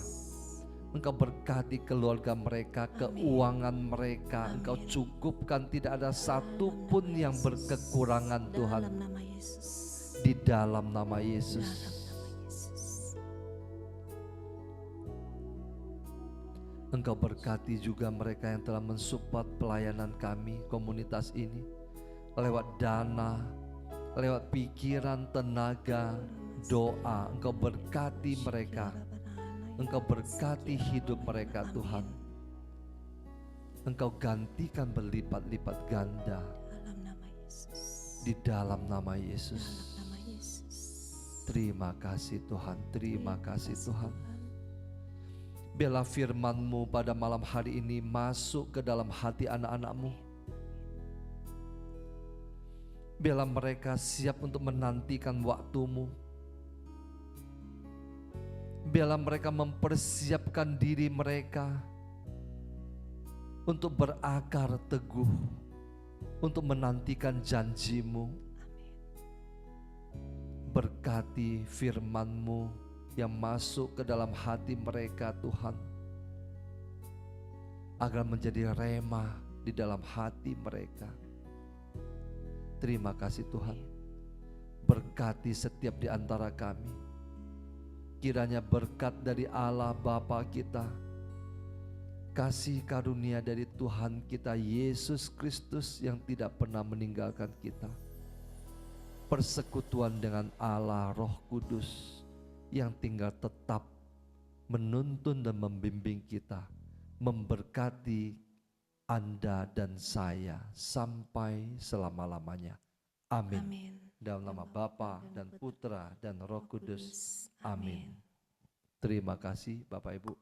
C: Engkau berkati keluarga mereka, keuangan mereka. Engkau cukupkan, tidak ada satu pun yang berkekurangan Tuhan.
A: Dalam nama Yesus.
C: Di dalam nama Yesus.
A: Dalam nama Yesus.
C: Engkau berkati juga mereka yang telah mensupport pelayanan kami, komunitas ini, lewat dana, lewat pikiran, tenaga, doa. Engkau berkati mereka. Engkau berkati hidup mereka Tuhan. Engkau gantikan berlipat-lipat ganda.
A: Dalam nama Yesus.
C: Di dalam nama Yesus.
A: Dalam nama Yesus.
C: Terima kasih Tuhan, terima kasih Tuhan. Biarlah firman-Mu pada malam hari ini masuk ke dalam hati anak-anak-Mu. Biarlah mereka siap untuk menantikan waktu-Mu. Biarlah mereka mempersiapkan diri mereka untuk berakar teguh, untuk menantikan janji-Mu. Berkati firman-Mu yang masuk ke dalam hati mereka Tuhan, agar menjadi rema di dalam hati mereka. Terima kasih Tuhan. Berkati setiap di antara kami. Kiranya berkat dari Allah Bapa kita, kasih karunia dari Tuhan kita Yesus Kristus yang tidak pernah meninggalkan kita, persekutuan dengan Allah Roh Kudus yang tinggal tetap menuntun dan membimbing kita, memberkati Anda dan saya sampai selama-lamanya. Amin.
A: Amin.
C: Dalam nama Bapa dan Putra dan Roh Kudus. Amin.
A: Amin.
C: Terima kasih Bapak Ibu.